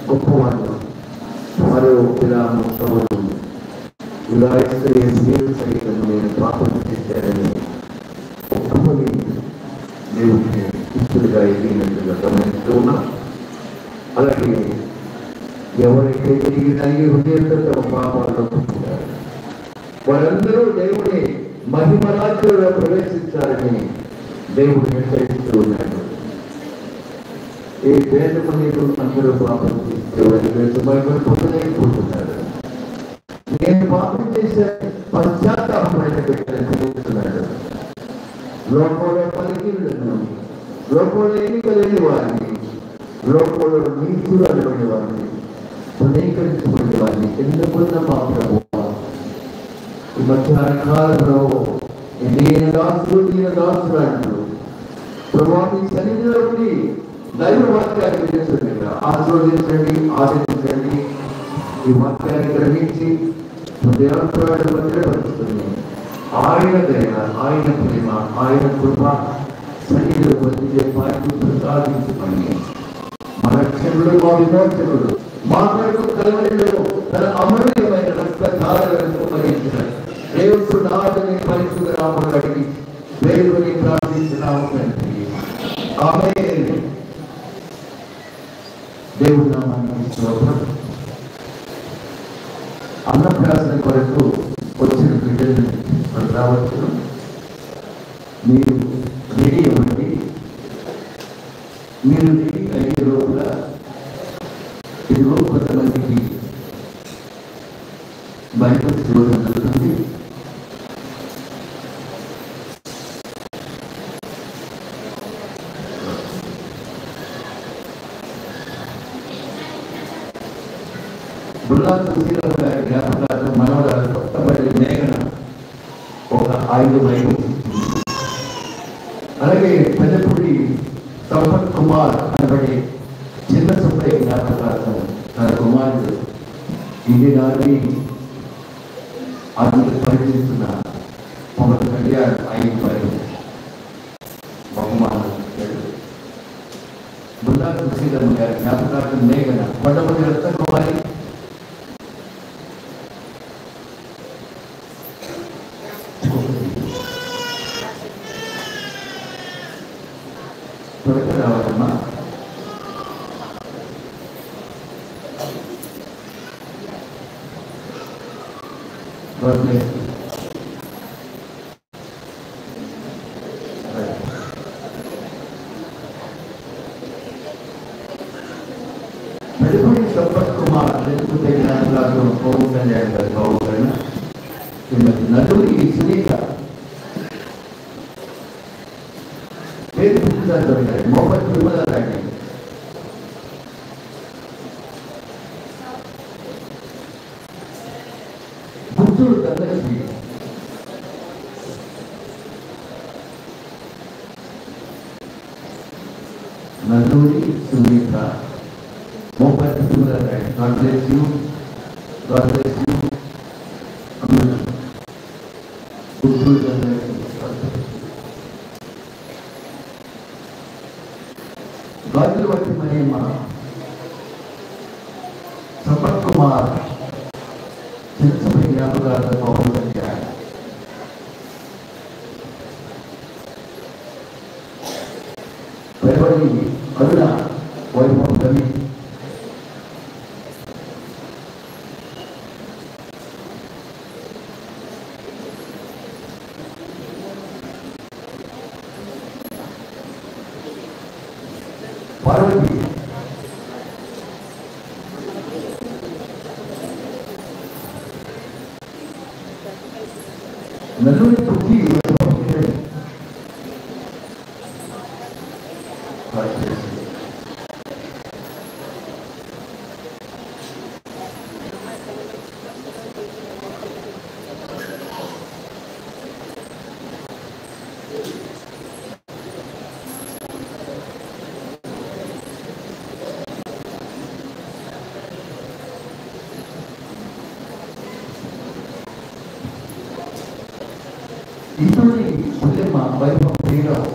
గొప్పవాళ్ళు మరో బిలాము సౌలు సైతం నేను పాపం చేశారని ఒప్పుకొని దేవుడిని ఇస్తులుగా ఎదిగినట్టుగా గమనిస్తూ ఉన్నా. అలాగే ఎవరైతే తిరిగి తల్లి హృదయంతో తమ పాపాలను ఒప్పుకుంటారు వారందరూ దేవుడి మహిమ రాజ్యంలో ప్రవేశించాలని దేవుడు నిర్ణయిస్తూ ఉన్నాడు. ఈ పేదకు నీకు అందరూ పాపం చేస్తే పొందలేకపోతున్నారు. నేను పాపం చేసే పశ్చాత్తాపమైన పెట్టాలని తెలుస్తున్నాడు. లోకంలో పలికిలను, లోకంలో ఎన్నిక లేని వారిని, లోకంలో నీతులు అనబడిన వారిని, పునీకరించబడిన వారిని ఎందుకున్న మా ప్రభువా ఈ మధ్యాహ్న కాలంలో దీని దాసులు అంటూ ప్రభావం సన్నిధిలో ఉండి దైవ వాక్యాన్ని తెలుసుకుంటా ఆశీర్వదించండి, ఆదరించండి. ఈ వాక్యాన్ని గ్రహించి హృదయాంతరాలను భద్రపరుస్తుంది. ఆయన దయ, ఆయన ప్రేమ, ఆయన కృప సన్నిధిలో బతికే పాటు ప్రసాదించమని మన రక్షకుడు, మా విమోచకుడు, మా కొరకు కలవరిలో తన అమూల్యమైన రక్తధారలను ఉపయోగించిన దేవునాథుని పరిశుద్ధ నామమున అడిగి వేడుకొని ప్రార్థిస్తున్నాము తండ్రి. ఆమేన్. దేవుడి నామానికి స్తోత్రం. అన్నప్రాసన కొరకు వచ్చిన బిడ్డలు రావచ్చు. మీరు రెడీ అవ్వండి. మీరు రెడీ అయ్యే లోపల ఇదిగో కొంతమందికి బైబిల్ చూడడం జరుగుతుంది. జ్ఞాపకాలు మనవరాలు కొత్తబడి మేఘన ఒక 5 బైబిల్. అలాగే పెద్దపూడి సంపత్ కుమార్ అనబడి చిన్న సుబ్బయ్య జ్ఞాపకార్థం తన కుమారుడు ఇండియన్ ఆర్మీ ఆర్మీకి పరిచయిస్తున్న పవన్ కళ్యాణ్ 5 బహుమానం ఇచ్చాడు. బుల్లా తులసీరామ్ గారి జ్ఞాపకార్థం మేఘన కొండపల్లి రత్నకుమారి త్వరగా రావాలమ్మా. తదుపరి సంపత్ కుమార్ లేకపోతే జ్ఞాపకాలు పవన్ కళ్యాణ్ గారి బాగుపడిన శ్రీమతి నల్లూరి సునీత పేరు పుట్టినటువంటి మోపతి విమల రాణి గుంటూరు ధనలక్ష్మి నల్లూరి సునీత మోపతి విమల రాణి God bless you. God bless you. Guntur Dhanalakshmi గాజుల వంటి మహిమ సంపత్ కుమార్ చిన్నసభ జ్ఞాపకార్థ పవన్ కళ్యాణ్ పెరవడి అరుణ వైభవం కవి పార్వతి నల్లూరి పుట్టి ఇంటూరి పుల్లెమ్మ వైభవం శ్రీరావు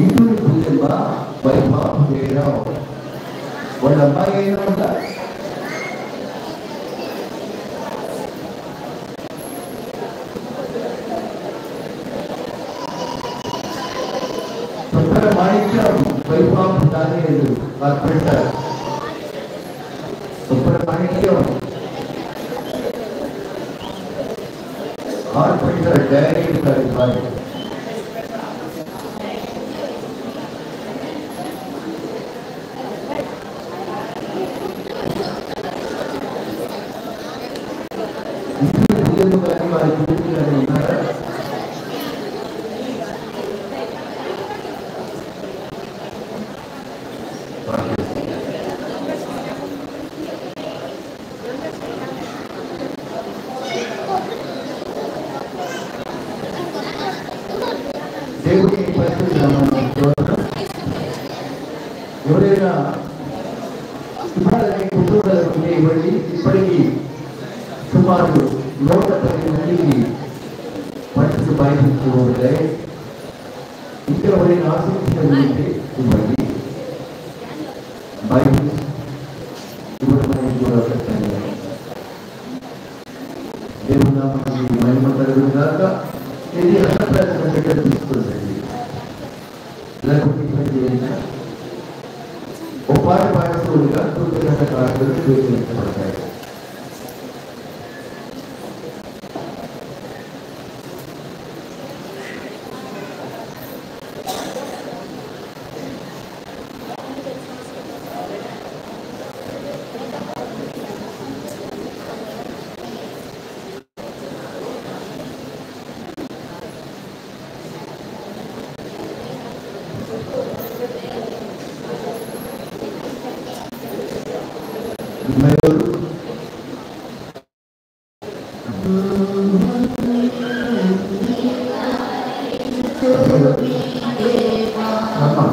ఇంటూరి పుల్లెమ్మ వైభవం శ్రీరావు వాళ్ళ అమ్మాయి అయినా ఉందా? తొక్కల మాణిక్యం వైభవం దాని కార్పొరేటర్ తొక్కల మాణిక్యం కార్పొరేటర్ డైరెక్ట్ గారి భార్య కానీ వారి గురించి కానీ ఉన్నారా? దేవుని ఎవరైనా ఇవ్వాలని కుటుంబాలకు ఇవ్వండి. ఇప్పటికీ సుమారు 110 మందికి పట్టుకు బయటికి ఇంకా ఎవరైనా ఆసక్తిగా ఉంటే ఇవ్వండి. బయట ఇవ్వడం కూడా ఖచ్చితంగా దేవుడు నామానికి మహిమ కలుగును గాక. ఇది అన్నప్రాసన దగ్గర తీసుకుందండి. లేకపోతే ఓ పాట పాడుతూగా కృతజ్ఞత కార్డులు స్వీకరించబడతాయి. అమ్మా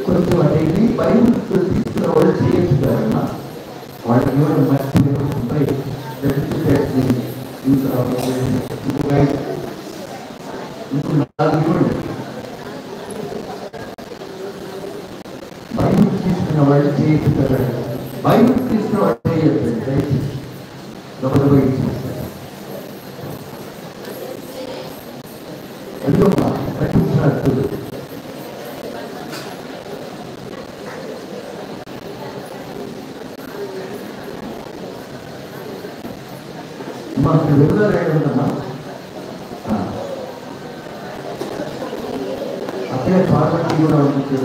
కొంచెం అంటే బైబుల్ తీసుకున్న వాళ్ళు చేయొచ్చుతారన్నా వాళ్ళకి ఇవ్వడం మంచి బైబుల్ తీసుకున్న వాళ్ళు చేయొచ్చుతారు. బైబుల్ తీసుకున్న వాళ్ళు చేయొచ్చు దయచేసి లోపల పోయి చూస్తారు. ఎందుకమ్మా పట్టించినట్టు మాకు రెగ్యులర్ ఉందమ్మా. అక్కడే పార్టీ కూడా ఉంటుంది.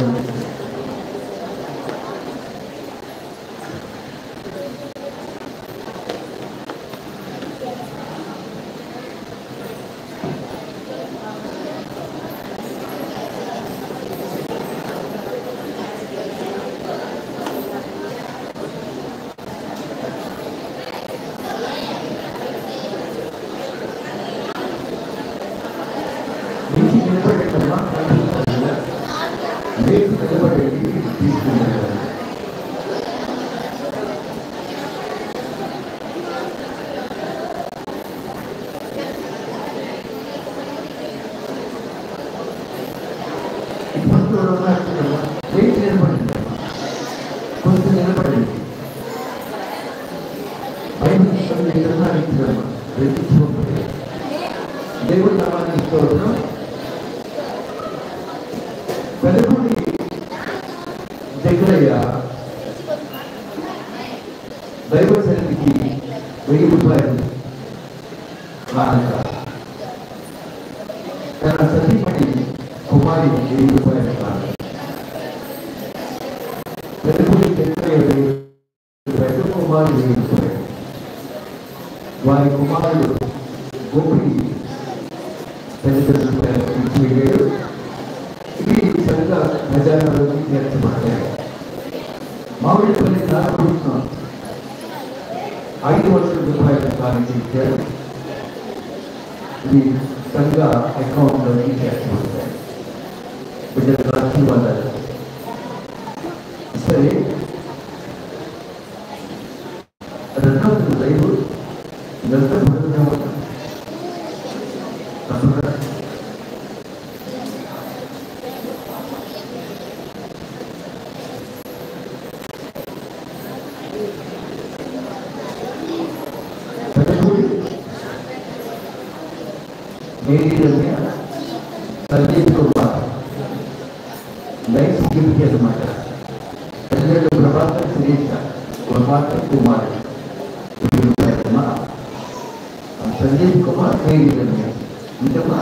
కొంచెం నిలబడండి. దేవుడు నామాన్ని స్తోత్రం. వెలుగుడి దగ్గరయ్య దైవ సన్నిధికి 1000 రూపాయలు తన సతీమణి కుమారి 1000 రూపాయలు కాదు. వెలుగుడి దగ్గరయ్య 1000 రూపాయలు, కుమారి 1000 రూపాయలు. వారి కుమారుడు గోపిడి 10 రూపాయలు ఇచ్చి వెళ్ళాడు. ఇవి సరిగ్గా ప్రజారంలోకి చేర్చబడ్డాయి. మామిడిపల్లి నాగభూషణ 500 రూపాయలు కానించి ఇచ్చారు. ఇవి సరిగ్గా అకౌంట్లోకి చేర్చబడతాయి. బిడ్డలకు ఆశీర్వాదాలు. సరే, రెండవది రైలు ఇదంతా పడుతున్నాం. సందీప్ కుమార్ లైఫ్ గిఫ్ట్ అనమాట. పిల్లలు ప్రభాకర్ శిరీష ప్రభాకర్ కుమార్ సందీప్ కుమార్ ఇంకమ్మా